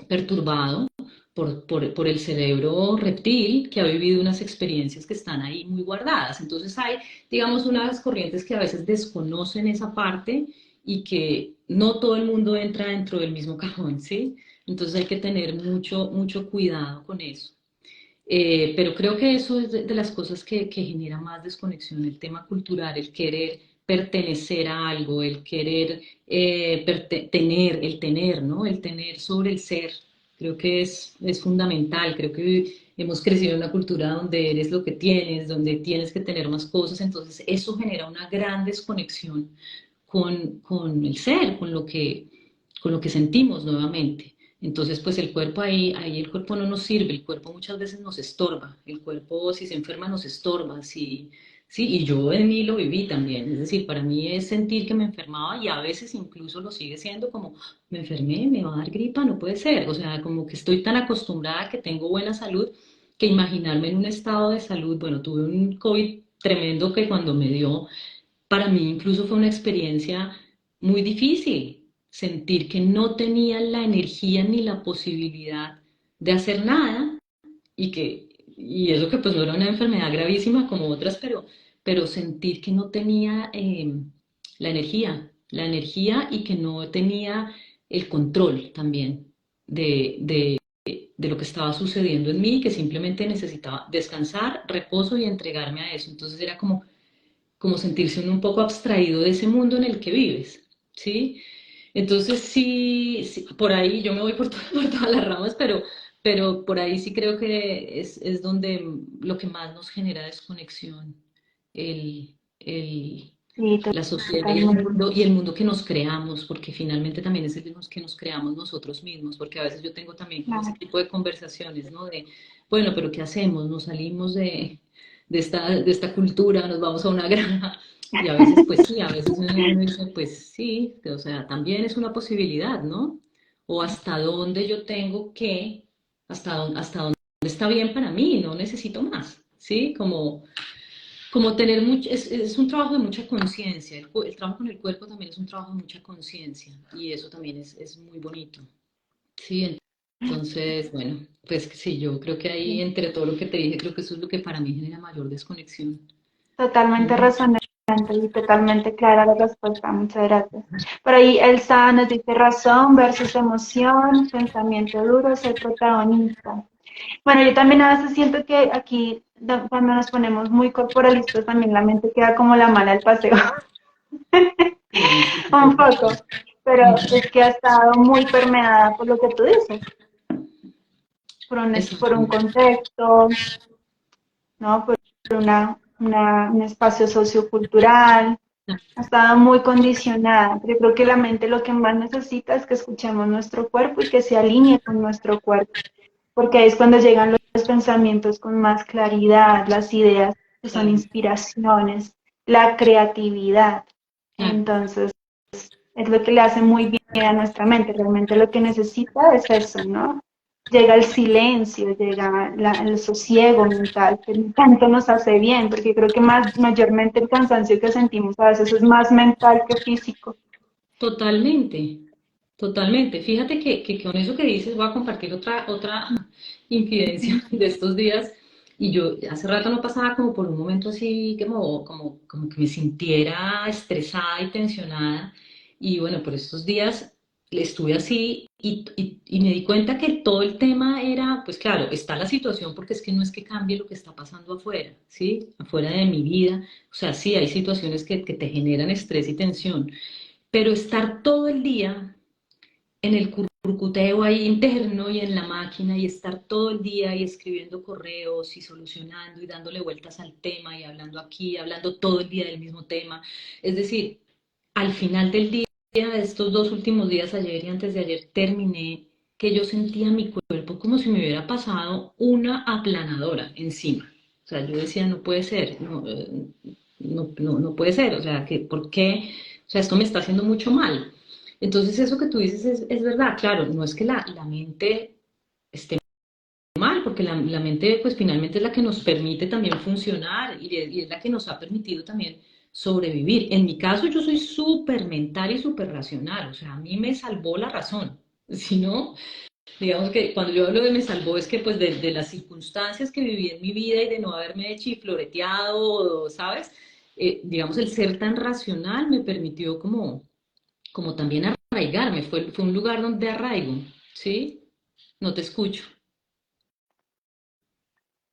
perturbado por el cerebro reptil que ha vivido unas experiencias que están ahí muy guardadas. Entonces hay, digamos, unas corrientes que a veces desconocen esa parte y que no todo el mundo entra dentro del mismo cajón, ¿sí? Entonces hay que tener mucho, mucho cuidado con eso. Pero creo que eso es de las cosas que genera más desconexión, el tema cultural, el querer pertenecer a algo, el querer tener, el tener, ¿no? El tener sobre el ser. Creo que es fundamental. Creo que hemos crecido en una cultura donde eres lo que tienes, donde tienes que tener más cosas. Entonces, eso genera una gran desconexión con el ser, con lo que sentimos nuevamente. Entonces, pues el cuerpo ahí el cuerpo no nos sirve, el cuerpo muchas veces nos estorba, el cuerpo si se enferma nos estorba, sí, y yo en mí lo viví también, es decir, para mí es sentir que me enfermaba y a veces incluso lo sigue siendo como, me enfermé, me va a dar gripa, no puede ser, o sea, como que estoy tan acostumbrada a que tengo buena salud, que imaginarme en un estado de salud, bueno, tuve un COVID tremendo que cuando me dio, para mí incluso fue una experiencia muy difícil, sentir que no tenía la energía ni la posibilidad de hacer nada y eso que pues no era una enfermedad gravísima como otras, pero sentir que no tenía la energía y que no tenía el control también de lo que estaba sucediendo en mí, que simplemente necesitaba descansar, reposo y entregarme a eso. Entonces era como sentirse uno un poco abstraído de ese mundo en el que vives, ¿sí? Entonces sí, sí, por ahí yo me voy por todas las ramas, pero por ahí sí creo que es donde lo que más nos genera desconexión, el, Sí, la sociedad totalmente. y el mundo que nos creamos, porque finalmente también es el que nos creamos nosotros mismos, porque a veces yo tengo también como ese Claro. tipo de conversaciones, ¿no? De, bueno, pero ¿qué hacemos? Nos salimos de esta cultura, nos vamos a una granja, y a veces, pues sí, a veces uno dice, pues sí, o sea, también es una posibilidad, ¿no? O hasta dónde yo tengo que, hasta dónde está bien para mí, no necesito más, ¿sí? Como tener mucho, es un trabajo de mucha conciencia, el trabajo con el cuerpo también es un trabajo de mucha conciencia y eso también es muy bonito. Sí, entonces, bueno, pues sí, yo creo que ahí Sí. entre todo lo que te dije, creo que eso es lo que para mí genera mayor desconexión. Totalmente Ujú. razonable y totalmente clara la respuesta. Muchas gracias. Por ahí Elsa nos dice razón versus emoción, pensamiento duro, ser protagonista. Bueno, yo también a veces siento que aquí, cuando nos ponemos muy corporalistas, también la mente queda como la mala del paseo, Sí, sí, un total. poco, pero es que ha estado muy permeada por lo que tú dices, por Exacto. un contexto, ¿no? Por un espacio sociocultural, ha estado muy condicionada. Yo creo que la mente lo que más necesita es que escuchemos nuestro cuerpo y que se alinee con nuestro cuerpo, porque ahí es cuando llegan los pensamientos con más claridad, las ideas que son Claro. inspiraciones, la creatividad. claro. Entonces, es lo que le hace muy bien a nuestra mente. Realmente lo que necesita es eso, ¿no? Llega el silencio, llega el sosiego mental, que tanto nos hace bien, porque creo que mayormente el cansancio que sentimos a veces es más mental que físico. Totalmente, totalmente. Fíjate que con eso que dices voy a compartir otra infidencia de estos días. Y yo hace rato no pasaba como por un momento así como que me sintiera estresada y tensionada. Y bueno, por estos días estuve así y me di cuenta que todo el tema era, pues claro, está la situación porque es que no es que cambie lo que está pasando afuera, ¿sí? Afuera de mi vida. O sea, sí, hay situaciones que te generan estrés y tensión, pero estar todo el día en el curcuteo ahí interno y en la máquina y estar todo el día y escribiendo correos y solucionando y dándole vueltas al tema y hablando aquí, hablando todo el día del mismo tema. Es decir, al final del día, de estos dos últimos días, ayer y antes de ayer, terminé que yo sentía mi cuerpo como si me hubiera pasado una aplanadora encima. O sea, yo decía, no puede ser, no puede ser, o sea, ¿por qué? O sea, esto me está haciendo mucho mal. Entonces, eso que tú dices es verdad, claro, no es que la mente esté mal, porque la mente, pues finalmente es la que nos permite también funcionar y es la que nos ha permitido también sobrevivir. En mi caso, yo soy súper mental y súper racional, o sea, a mí me salvó la razón. Si no, digamos que cuando yo hablo de me salvó es que pues de las circunstancias que viví en mi vida y de no haberme chifloreteado, ¿sabes? Digamos, el ser tan racional me permitió como también arraigarme, fue un lugar donde arraigo, ¿sí? No te escucho.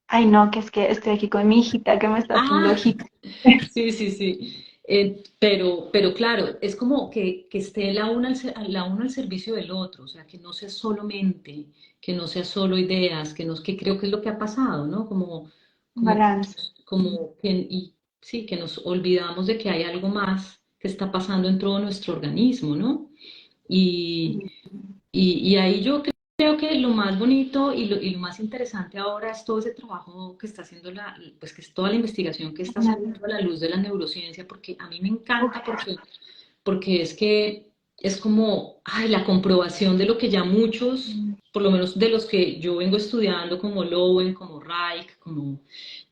Ay, no, que es que estoy aquí con mi hijita que me está haciendo Ah, ojitos. sí, sí, sí. Pero claro, es como que esté la uno al servicio del otro, o sea, que no sea solo mente, que no sea solo ideas, que creo que es lo que ha pasado, ¿no? Como, Balance. sí, que nos olvidamos de que hay algo más que está pasando en todo nuestro organismo, ¿no? Y, y ahí yo creo que lo más bonito y lo más interesante ahora es todo ese trabajo que está haciendo pues que es toda la investigación que está saliendo a la luz de la neurociencia, porque a mí me Uf, encanta porque es que es como ay, la comprobación de lo que ya muchos, por lo menos de los que yo vengo estudiando, como Lowen, como Reich, como,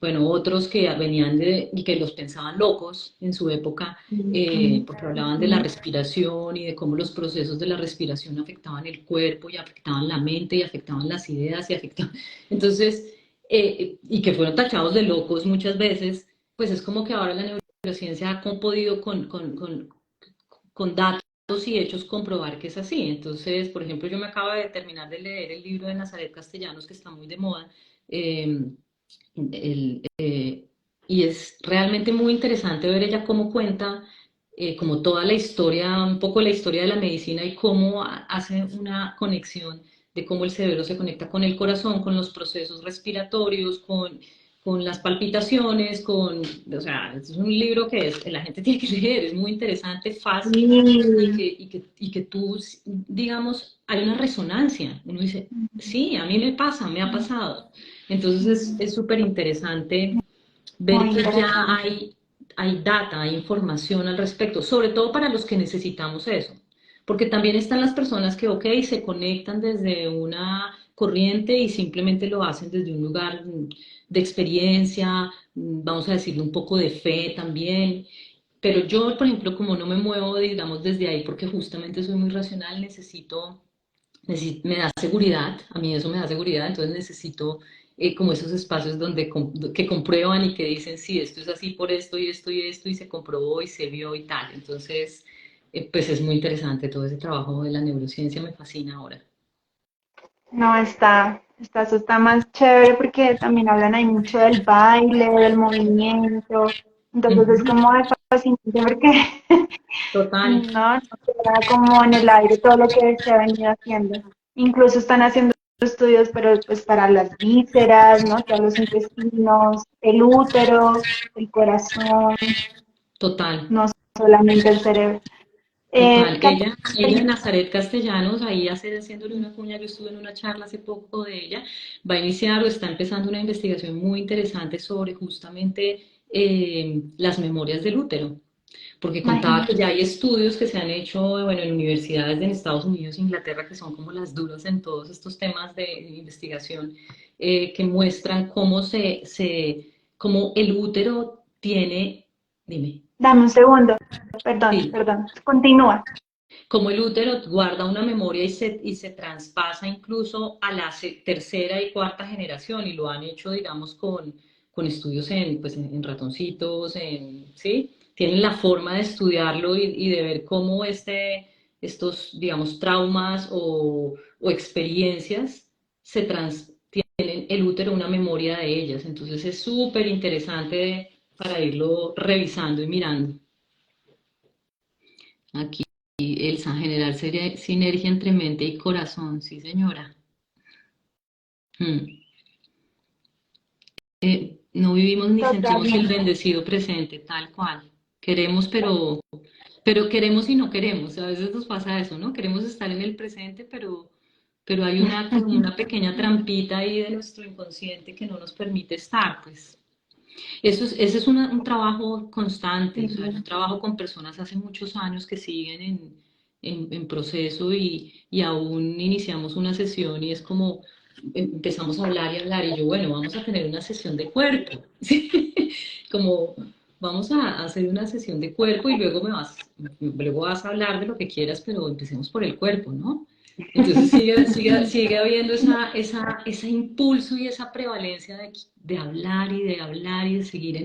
bueno, otros que venían y que los pensaban locos en su época, porque hablaban de la respiración y de cómo los procesos de la respiración afectaban el cuerpo y afectaban la mente y afectaban las ideas y afectaban... Entonces, y que fueron tachados de locos muchas veces, pues es como que ahora la neurociencia ha podido con datos y hechos comprobar que es así. Entonces, por ejemplo, yo me acabo de terminar de leer el libro de Nazaret Castellanos, que está muy de moda, eh, y es realmente muy interesante ver ella cómo cuenta como toda la historia, un poco la historia de la medicina y cómo hace una conexión de cómo el cerebro se conecta con el corazón, con los procesos respiratorios, con las palpitaciones, o sea, es un libro que la gente tiene que leer, es muy interesante, fácil, sí. y que tú, digamos, hay una resonancia. Uno dice, sí, a mí me pasa, me ha pasado. Entonces es súper interesante Muy ver que ya interesante. hay data, hay información al respecto, sobre todo para los que necesitamos eso. Porque también están las personas que, ok, se conectan desde una corriente y simplemente lo hacen desde un lugar de experiencia, vamos a decirle un poco de fe también. Pero yo, por ejemplo, como no me muevo, digamos, desde ahí, porque justamente soy muy racional, me da seguridad, a mí eso me da seguridad, entonces necesito como esos espacios que comprueban y que dicen, sí, esto es así por esto y esto y esto, y se comprobó y se vio y tal. Entonces, pues es muy interesante todo ese trabajo de la neurociencia, me fascina ahora. No, eso está más chévere porque también hablan ahí mucho del baile, del movimiento. Entonces es Ujú. como de fascinante porque Total, no queda como en el aire todo lo que se ha venido haciendo. Incluso están haciendo estudios, pero pues para las vísceras, ¿no? Todos los intestinos, el útero, el corazón, total. no solamente el cerebro. Total, ella Catherine, Nazaret Castellanos, ahí haciéndole una cuña, yo estuve en una charla hace poco de ella, va a iniciar o está empezando una investigación muy interesante sobre justamente las memorias del útero. porque contaba que imagínate. ya hay estudios que se han hecho, bueno, en universidades en Estados Unidos e Inglaterra, que son como las duras en todos estos temas de investigación, que muestran cómo el útero tiene, dime, Dame un segundo, perdón, sí, perdón, continúa. como el útero guarda una memoria y se traspasa incluso a la tercera y cuarta generación, y lo han hecho, digamos, con estudios en ratoncitos, ¿sí? Tienen la forma de estudiarlo y de ver cómo estos, digamos, traumas o experiencias tienen el útero una memoria de ellas. Entonces es súper interesante para irlo revisando y mirando. Aquí, Elsa, generar sinergia entre mente y corazón, sí, señora. Mm. No vivimos ni sentimos el Totalmente. bendecido presente, tal cual. Queremos, pero queremos y no queremos. A veces nos pasa eso, ¿no? Queremos estar en el presente, pero hay como una pequeña trampita ahí de nuestro inconsciente que no nos permite estar, pues. Ese es un trabajo constante, o sea, yo Sí, trabajo con personas hace muchos años que siguen en proceso y aún iniciamos una sesión y es como empezamos a hablar y yo, bueno, vamos a tener una sesión de cuerpo, ¿sí? Como vamos a hacer una sesión de cuerpo y luego vas a hablar de lo que quieras, pero empecemos por el cuerpo, ¿no? Entonces sigue habiendo ese impulso y esa prevalencia de hablar y de hablar y de seguir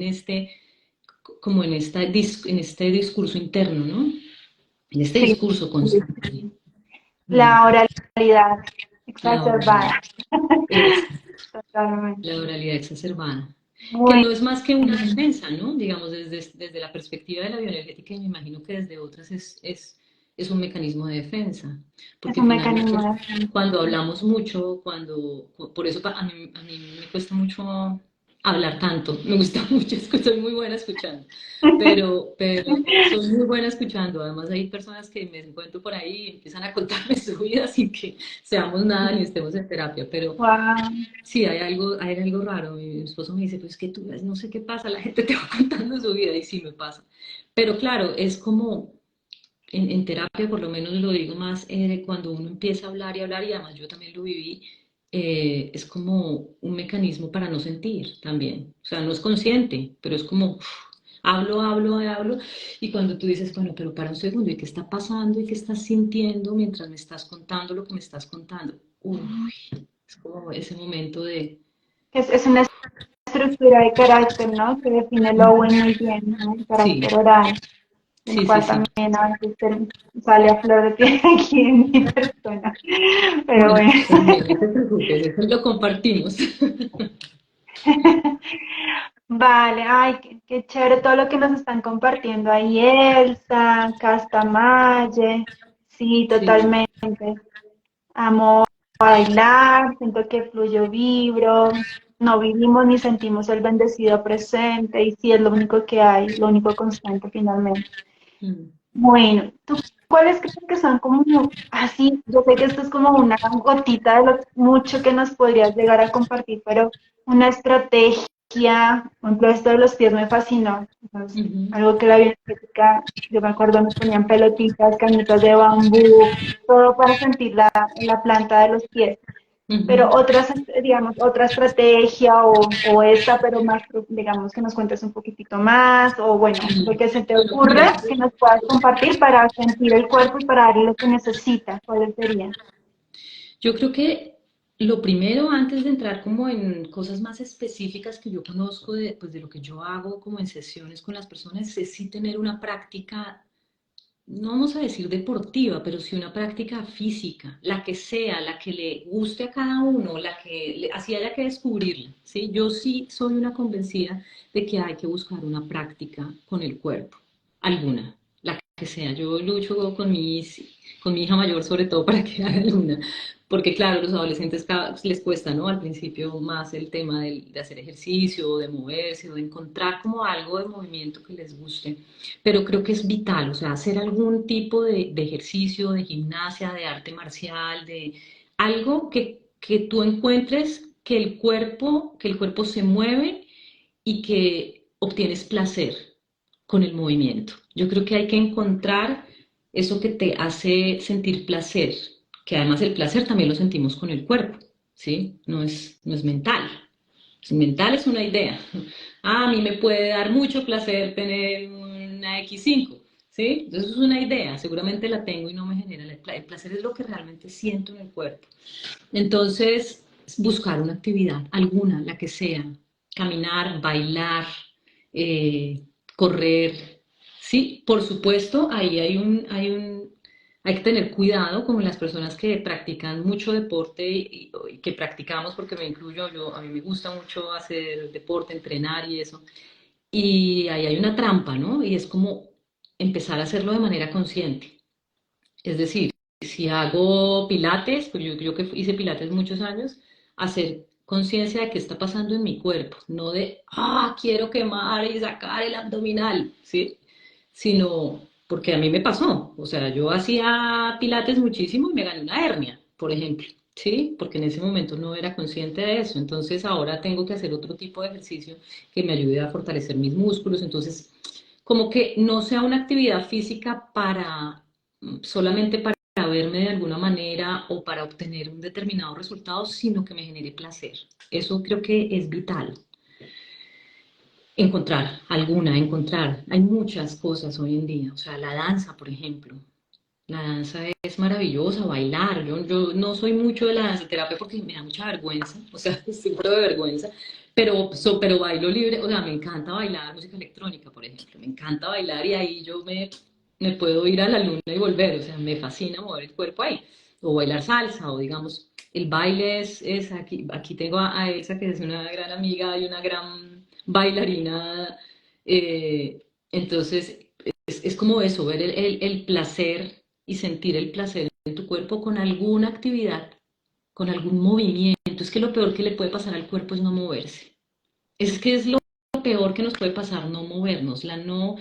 como en este discurso interno, ¿no? En este sí. discurso constante. Mm, La oralidad la oralidad, exacerbada. la Totalmente. oralidad exacerbada. Que Muy, no es más que una defensa, ¿no? Digamos, desde la perspectiva de la bioenergética, y me imagino que desde otras es un mecanismo de defensa. es Porque un finalmente, mecanismo de defensa. cuando hablamos mucho, por eso a mí me cuesta mucho hablar tanto. Me gusta mucho, soy muy buena escuchando. Pero soy muy buena escuchando. Además, hay personas que me encuentro por ahí y empiezan a contarme su vida sin que seamos nada ni estemos en terapia. Pero Wow. sí, hay algo raro. Mi esposo me dice, pues es que tú no sé qué pasa, la gente te va contando su vida y sí me pasa. Pero claro, es como en terapia, por lo menos lo digo más, cuando uno empieza a hablar y además yo también lo viví, es como un mecanismo para no sentir también. O sea, no es consciente, pero es como hablo, hablo, hablo. Y cuando tú dices, bueno, pero para un segundo, ¿y qué está pasando y qué estás sintiendo mientras me estás contando lo que me estás contando? Uy, es como ese momento de... Es una estructura de carácter, ¿no? Que define el Owen muy bien, ¿no? El Sí, carácter oral, el sí, sí, cual sí. también a veces sale a flor de piel aquí en mi persona. Pero Bueno, bueno. también, no te preocupes, eso lo compartimos. Vale, ay, qué chévere todo lo que nos están compartiendo ahí, Elsa, Castamalle. Sí, Sí. totalmente. Amo bailar, siento que fluyo, vibro, no vivimos ni sentimos el bendecido presente y sí es lo único que hay, lo único constante finalmente. Mm. Bueno, ¿tú cuáles crees que son como así? Yo sé que esto es como una gotita de lo mucho que nos podrías llegar a compartir, pero una estrategia, por ejemplo, esto de los pies me fascinó. Es Ujú, algo que la bioética, yo me acuerdo, nos ponían pelotitas, cañitas de bambú, todo para sentir la planta de los pies, pero ujú. otras, digamos, otra estrategia o esta, pero más, digamos, que nos cuentes un poquitito más, o bueno, lo que se te Bueno, mira, ocurre, que nos puedas compartir para sentir el cuerpo y para darle lo que necesita, ¿cuáles serían? yo creo que lo primero, antes de entrar como en cosas más específicas que yo conozco pues de lo que yo hago como en sesiones con las personas, es sí tener una práctica, no vamos a decir deportiva, pero sí una práctica física, la que sea, la que le guste a cada uno, así haya que descubrirla, ¿sí? Yo sí soy una convencida de que hay que buscar una práctica con el cuerpo, alguna, la que sea. Yo lucho con mi hija mayor sobre todo para que haga alguna, porque claro, los adolescentes les cuesta, ¿no? Al principio más el tema de hacer ejercicio, de moverse, o de encontrar como algo de movimiento que les guste, pero creo que es vital, o sea, hacer algún tipo de ejercicio, de gimnasia, de arte marcial, de algo que tú encuentres que el cuerpo se mueve y que obtienes placer, con el movimiento. Yo creo que hay que encontrar eso que te hace sentir placer, que además el placer también lo sentimos con el cuerpo, ¿sí? No es mental. Mental es una idea. Ah, a mí me puede dar mucho placer tener una X5, ¿sí? Entonces es una idea, seguramente la tengo y no me genera el placer es lo que realmente siento en el cuerpo. Entonces, buscar una actividad, alguna, la que sea, caminar, bailar, eh, correr, sí, por supuesto, ahí hay que tener cuidado con las personas que practican mucho deporte y que practicamos, porque me incluyo, a mí me gusta mucho hacer deporte, entrenar y eso, y ahí hay una trampa, ¿no? Y es como empezar a hacerlo de manera consciente. Es decir, si hago pilates, pues yo que hice pilates muchos años, hacer conciencia de qué está pasando en mi cuerpo, no de, quiero quemar y sacar el abdominal, ¿sí? Sino, porque a mí me pasó, o sea, yo hacía pilates muchísimo y me gané una hernia, por ejemplo, ¿sí? Porque en ese momento no era consciente de eso, entonces ahora tengo que hacer otro tipo de ejercicio que me ayude a fortalecer mis músculos, entonces, como que no sea una actividad física solamente para verme de alguna manera o para obtener un determinado resultado, sino que me genere placer. Eso creo que es vital. Encontrar. Hay muchas cosas hoy en día, o sea, la danza, por ejemplo. La danza es maravillosa, bailar. Yo no soy mucho de la danza terapia porque me da mucha vergüenza, o sea, sufro de vergüenza, pero bailo libre, o sea, me encanta bailar música electrónica, por ejemplo, me encanta bailar y ahí me puedo ir a la luna y volver, o sea, me fascina mover el cuerpo ahí, o bailar salsa, o digamos, el baile es aquí tengo a Elsa, que es una gran amiga y una gran bailarina, entonces es como eso, ver el placer y sentir el placer en tu cuerpo con alguna actividad, con algún movimiento. Es que lo peor que le puede pasar al cuerpo es no moverse. Es que es lo peor que nos puede pasar, no movernos, no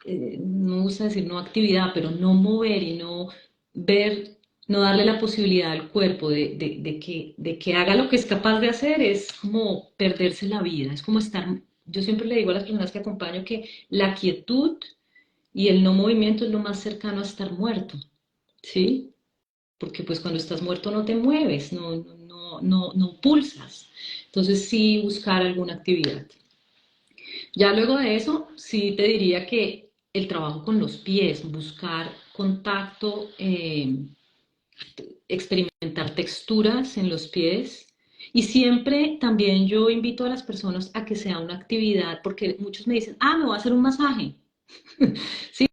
me gusta decir no actividad, pero no mover y no ver, no darle la posibilidad al cuerpo de que haga lo que es capaz de hacer, es como perderse la vida, es como yo siempre le digo a las personas que acompaño que la quietud y el no movimiento es lo más cercano a estar muerto, ¿sí? Porque pues cuando estás muerto no te mueves, no pulsas. Entonces sí buscar alguna actividad. Ya luego de eso, sí te diría que el trabajo con los pies, buscar contacto, experimentar texturas en los pies. Y siempre también yo invito a las personas a que sea una actividad, porque muchos me dicen, me voy a hacer un masaje. Sí,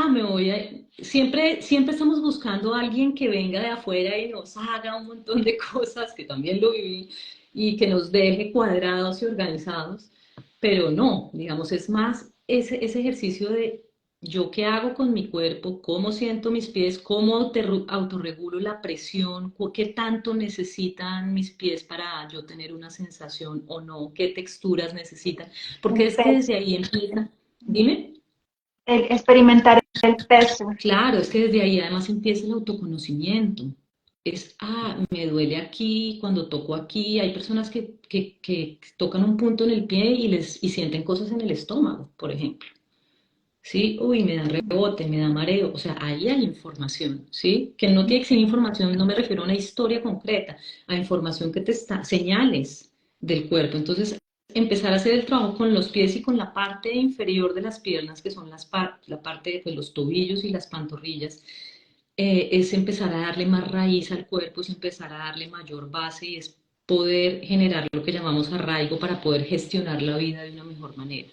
me voy a... Siempre estamos buscando a alguien que venga de afuera y nos haga un montón de cosas, que también lo viví, y que nos deje cuadrados y organizados, pero no, digamos, es más ese ejercicio de yo qué hago con mi cuerpo, cómo siento mis pies, cómo autorregulo la presión, qué tanto necesitan mis pies para yo tener una sensación o no, qué texturas necesitan, porque El es que desde peso, ahí empieza, dime. el experimentar el peso. Claro, es que desde ahí además empieza el autoconocimiento. Me duele aquí, cuando toco aquí. Hay personas que tocan un punto en el pie y sienten cosas en el estómago, por ejemplo. ¿Sí? Uy, me da rebote, me da mareo. O sea, ahí hay información, ¿sí? Que no tiene que ser información, no me refiero a una historia concreta, a información que señales del cuerpo. Entonces, empezar a hacer el trabajo con los pies y con la parte inferior de las piernas, que son la parte de los tobillos y las pantorrillas, es empezar a darle más raíz al cuerpo, es empezar a darle mayor base y es poder generar lo que llamamos arraigo para poder gestionar la vida de una mejor manera.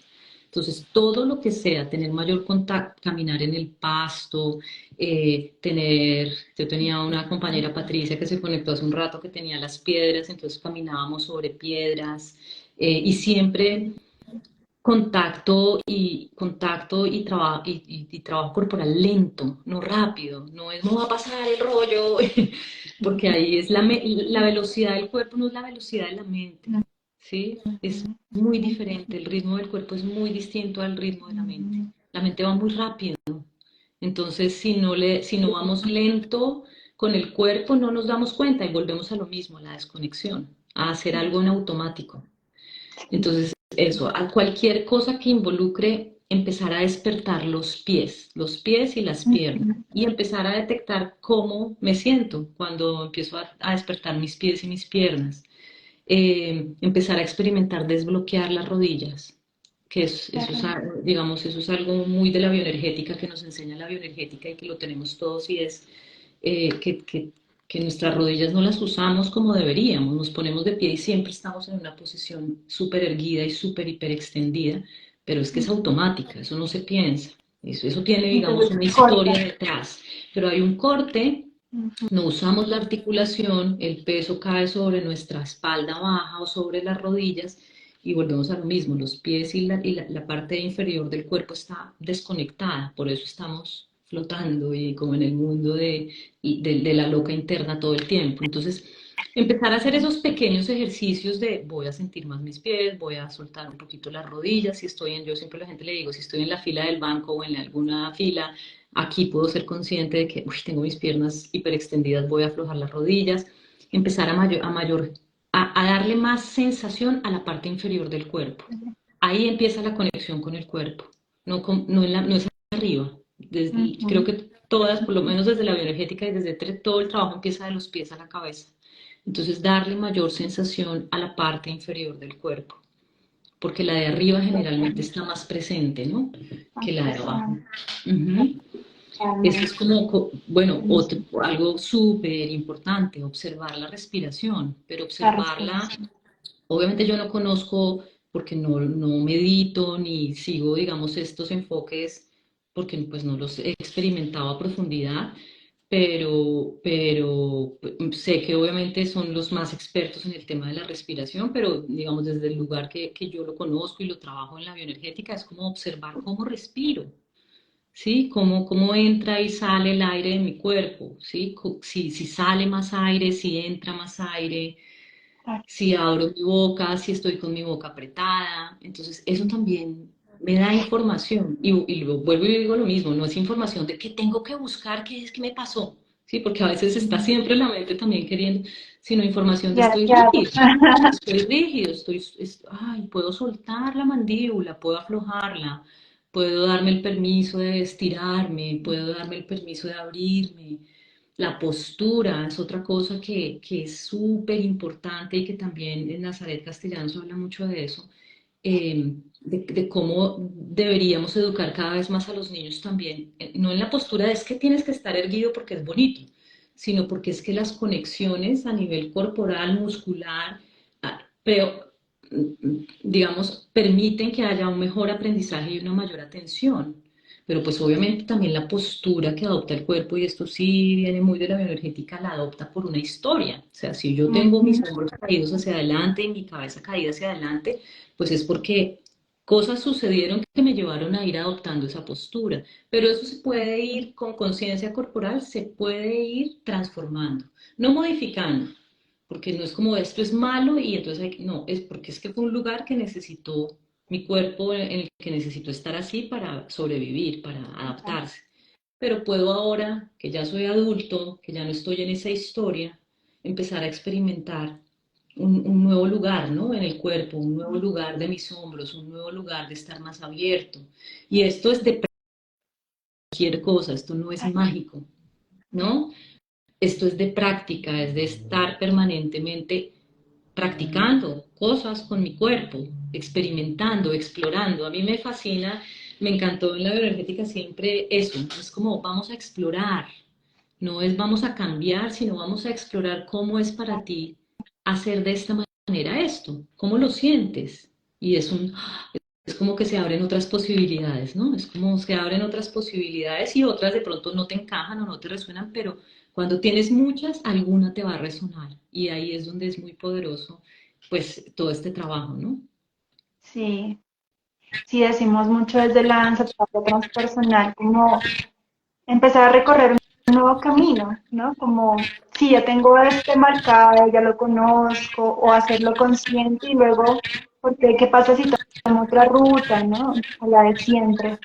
Entonces, todo lo que sea, tener mayor contacto, caminar en el pasto, yo tenía una compañera Patricia que se conectó hace un rato que tenía las piedras, entonces caminábamos sobre piedras y siempre contacto y trabajo corporal lento, no rápido, no va a pasar el rollo, porque ahí es la velocidad del cuerpo, no es la velocidad de la mente, ¿sí? Es muy diferente, el ritmo del cuerpo es muy distinto al ritmo de la mente. La mente va muy rápido, entonces si no vamos lento con el cuerpo no nos damos cuenta y volvemos a lo mismo, a la desconexión, a hacer algo en automático. Entonces, eso, a cualquier cosa que involucre empezar a despertar los pies y las piernas, Ujú. y empezar a detectar cómo me siento cuando empiezo a despertar mis pies y mis piernas. Empezar a experimentar desbloquear las rodillas, que Qué eso es, rico. digamos, eso es algo muy de la bioenergética que nos enseña la bioenergética y que lo tenemos todos, y es que nuestras rodillas no las usamos como deberíamos, nos ponemos de pie y siempre estamos en una posición súper erguida y súper hiper extendida, pero es que es automática, eso no se piensa, eso tiene, digamos, Entonces, una corta. historia detrás, pero hay un corte. Ujú. No usamos la articulación, el peso cae sobre nuestra espalda baja o sobre las rodillas y volvemos a lo mismo, los pies y la parte inferior del cuerpo está desconectada, por eso estamos flotando y como en el mundo de la loca interna todo el tiempo. Entonces, empezar a hacer esos pequeños ejercicios de voy a sentir más mis pies, voy a soltar un poquito las rodillas, si estoy yo siempre a la gente le digo, si estoy en la fila del banco o en alguna fila, aquí puedo ser consciente de que tengo mis piernas hiperextendidas, voy a aflojar las rodillas, empezar a darle más sensación a la parte inferior del cuerpo. Ahí empieza la conexión con el cuerpo, no es arriba. Creo Ujú. que todas, por lo menos desde la bioenergética y desde todo el trabajo empieza de los pies a la cabeza. Entonces, darle mayor sensación a la parte inferior del cuerpo, porque la de arriba generalmente está más presente, ¿no? Más Que la de abajo. presente, Ujú. Eso es realmente. como, bueno, Buenísimo. algo súper importante, observar la respiración, pero La observarla, respiración. obviamente yo no conozco porque no medito ni sigo, digamos, estos enfoques porque pues no los he experimentado a profundidad, pero sé que obviamente son los más expertos en el tema de la respiración, pero digamos desde el lugar que yo lo conozco y lo trabajo en la bioenergética, es como observar cómo respiro. ¿Sí? Cómo entra y sale el aire de mi cuerpo, ¿sí? Si sale más aire, si entra más aire, si abro mi boca, si estoy con mi boca apretada. Entonces, eso también me da información. Y luego vuelvo y digo lo mismo, no es información de que tengo que buscar qué es que me pasó, ¿sí? Porque a veces está siempre en la mente también queriendo, sino información de ¿Y ahora estoy qué hago? rígido. Estoy rígido, ay, puedo soltar la mandíbula, puedo aflojarla, puedo darme el permiso de estirarme, puedo darme el permiso de abrirme. La postura es otra cosa que es súper importante y que también en Nazaret Castellanos habla mucho de eso, de cómo deberíamos educar cada vez más a los niños también, no en la postura de es que tienes que estar erguido porque es bonito, sino porque es que las conexiones a nivel corporal, muscular, pero digamos, permiten que haya un mejor aprendizaje y una mayor atención. Pero pues obviamente también la postura que adopta el cuerpo, y esto sí viene muy de la bioenergética, la adopta por una historia. O sea, si yo tengo mis Ujú. hombros caídos hacia adelante y mi cabeza caída hacia adelante, pues es porque cosas sucedieron que me llevaron a ir adoptando esa postura. Pero eso se puede ir con conciencia corporal, se puede ir transformando, no modificando, porque no es como esto es malo y entonces no, es porque es que fue un lugar que necesitó mi cuerpo en el que necesitó estar así para sobrevivir, para adaptarse. Pero puedo ahora, que ya soy adulto, que ya no estoy en esa historia, empezar a experimentar un nuevo lugar, ¿no? En el cuerpo, un nuevo lugar de mis hombros, un nuevo lugar de estar más abierto. Y esto es de cualquier cosa, esto no es mágico, ¿no? Esto es de práctica, es de estar permanentemente practicando cosas con mi cuerpo, experimentando, explorando. A mí me fascina, me encantó en la bioenergética siempre eso, es como vamos a explorar, no es vamos a cambiar, sino vamos a explorar cómo es para ti hacer de esta manera esto, cómo lo sientes. Y es como que se abren otras posibilidades, ¿no? Es como se abren otras posibilidades y otras de pronto no te encajan o no te resuenan, pero cuando tienes muchas, alguna te va a resonar. Y ahí es donde es muy poderoso, pues, todo este trabajo, ¿no? Sí, sí decimos mucho desde la ancestralidad transpersonal, como empezar a recorrer un nuevo camino, ¿no? Como si ya tengo este marcado, ya lo conozco, o hacerlo consciente y luego, porque ¿qué pasa si tomo otra ruta, ¿no? A la de siempre,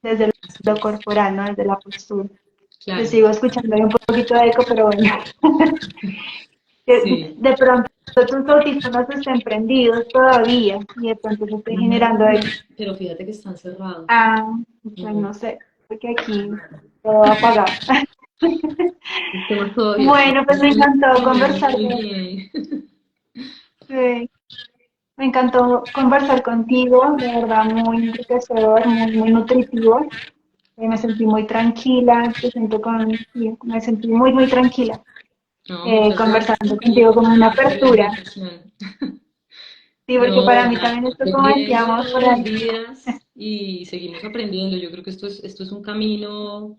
desde Así lo es. corporal, ¿no? Desde la postura. Te Claro, sigo escuchando, hay un poquito de eco, pero bueno. sí. De pronto tus audífonos estén prendidos todavía y de pronto se esté generando ahí. Pero fíjate que están cerrados. Ah, pues Mm. no sé, porque aquí todo apagado. Estamos todavía. Bueno, pues me encantó conversar Muy bien. sí, me encantó conversar contigo, de verdad muy enriquecedor, muy nutritivo. Me sentí muy tranquila, sí, me sentí muy tranquila No, muchas gracias conversando a ti contigo con una por la apertura. invitación. Sí, porque para No, mí también esto, como aprendiendo decíamos todos por los ahí, días y seguimos aprendiendo. Yo creo que esto es un camino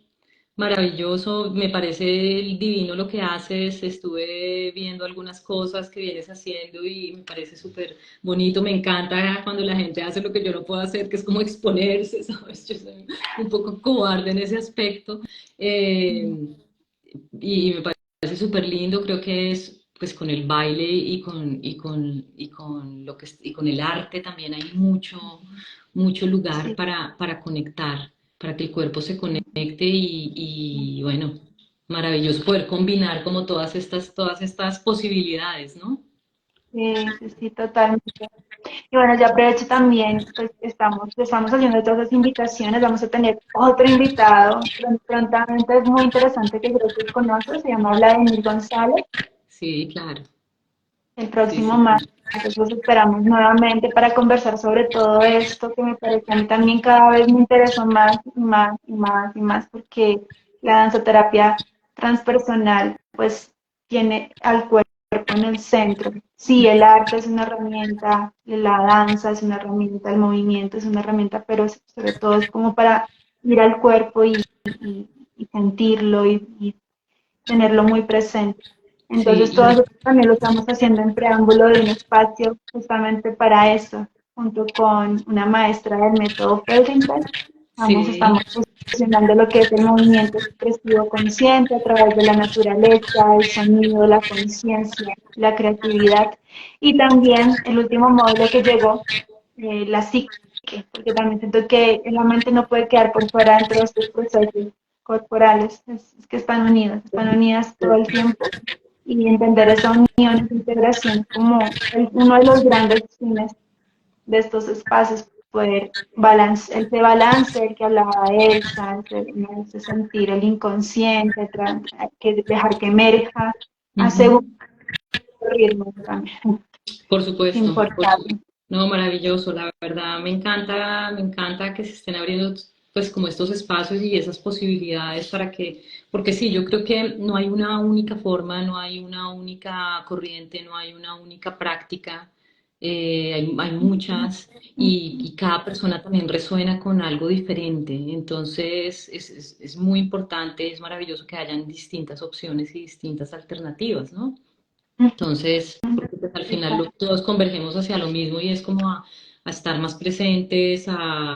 maravilloso. Me parece divino lo que haces. Estuve viendo algunas cosas que vienes haciendo y me parece súper bonito. Me encanta cuando la gente hace lo que yo no puedo hacer, que es como exponerse, ¿sabes? Yo soy un poco cobarde en ese aspecto. Eh, y me parece súper lindo, creo que es pues con el baile y con y con el arte también hay mucho lugar sí, para conectar, para que el cuerpo se conecte y bueno, maravilloso poder combinar como todas estas posibilidades, ¿no? sí, totalmente. Y bueno, ya aprovecho también, pues estamos haciendo todas las invitaciones, vamos a tener otro invitado prontamente, es muy interesante que creo que conoces, se llama Vladimir González, Sí, claro, el sí, próximo sí, sí. martes, los esperamos nuevamente para conversar sobre todo esto que me parece a mí también cada vez me interesó más, porque la danzoterapia transpersonal pues tiene al cuerpo en el centro. Sí, el arte es una herramienta, la danza es una herramienta, el movimiento es una herramienta, pero sobre todo es como para ir al cuerpo y sentirlo y tenerlo muy presente. Entonces, todo Sí, eso también lo estamos haciendo en preámbulo de un espacio justamente para eso, junto con una maestra del método Feldenkrais. sí, Estamos fusionando lo que es el movimiento expresivo consciente a través de la naturaleza, el sonido, la conciencia, la creatividad. Y también el último módulo que llegó, la psique, porque también siento que la mente no puede quedar por fuera dentro de estos procesos corporales, es que están unidas todo el tiempo y entender esa unión, esa integración como uno de los grandes fines de estos espacios, poder ese balance del que hablaba Elsa, ese sentir el inconsciente, que dejar que emerja a ujú. segundo ritmo también, Por es supuesto, por importante. supuesto. No, maravilloso, la verdad me encanta que se estén abriendo pues como estos espacios y esas posibilidades porque sí, yo creo que no hay una única forma, no hay una única corriente, no hay una única práctica, hay muchas y cada persona también resuena con algo diferente, entonces es muy importante, es maravilloso que hayan distintas opciones y distintas alternativas, ¿no? Entonces, porque pues, al final todos convergemos hacia lo mismo y es como a estar más presentes, a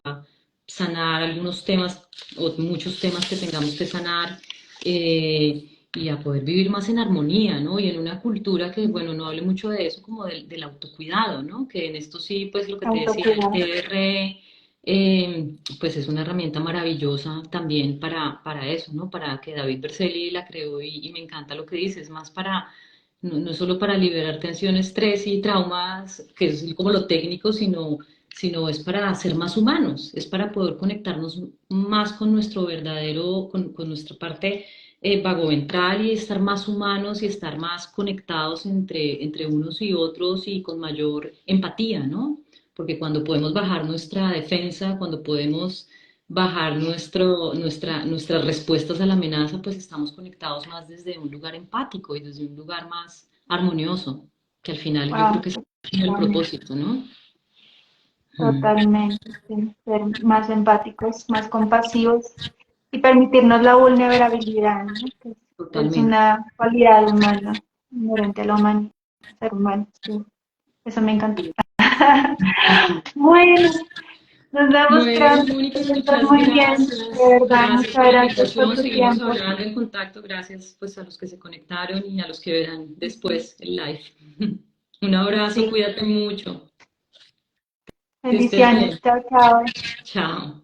sanar algunos temas o muchos temas que tengamos que sanar y a poder vivir más en armonía, ¿no? Y en una cultura que, bueno, no hable mucho de eso como del autocuidado, ¿no? Que en esto sí, pues lo que te decía, el Autocuidado. TR, pues es una herramienta maravillosa también para eso, ¿no? Para que David Berceli la creó y me encanta lo que dices, más para no solo para liberar tensión, estrés y traumas, que es como lo técnico, sino es para ser más humanos, es para poder conectarnos más con nuestro verdadero, con nuestra parte vagoventral y estar más humanos y estar más conectados entre unos y otros y con mayor empatía, ¿no? Porque cuando podemos bajar nuestra defensa, cuando podemos bajar nuestras respuestas a la amenaza, pues estamos conectados más desde un lugar empático y desde un lugar más armonioso, que al final yo creo Wow, que es el propósito, ¿no? Mm, totalmente, sí, ser más empáticos, más compasivos y permitirnos la vulnerabilidad, ¿no? Que es totalmente. una cualidad humana, inherente a la humanidad, ser humano, sí. Eso me encantó. Bueno, nos vemos Bueno, pronto, Mónica, que estés muchas muy bien, de gracias. verdad, Gracias muchas por la gracias por invitación. tu Seguimos tiempo. hablando en contacto. Gracias pues a los que se conectaron y a los que verán después el live. Un abrazo, Sí, cuídate mucho. Que estés bendiciones, bien. chao, chao. Chao.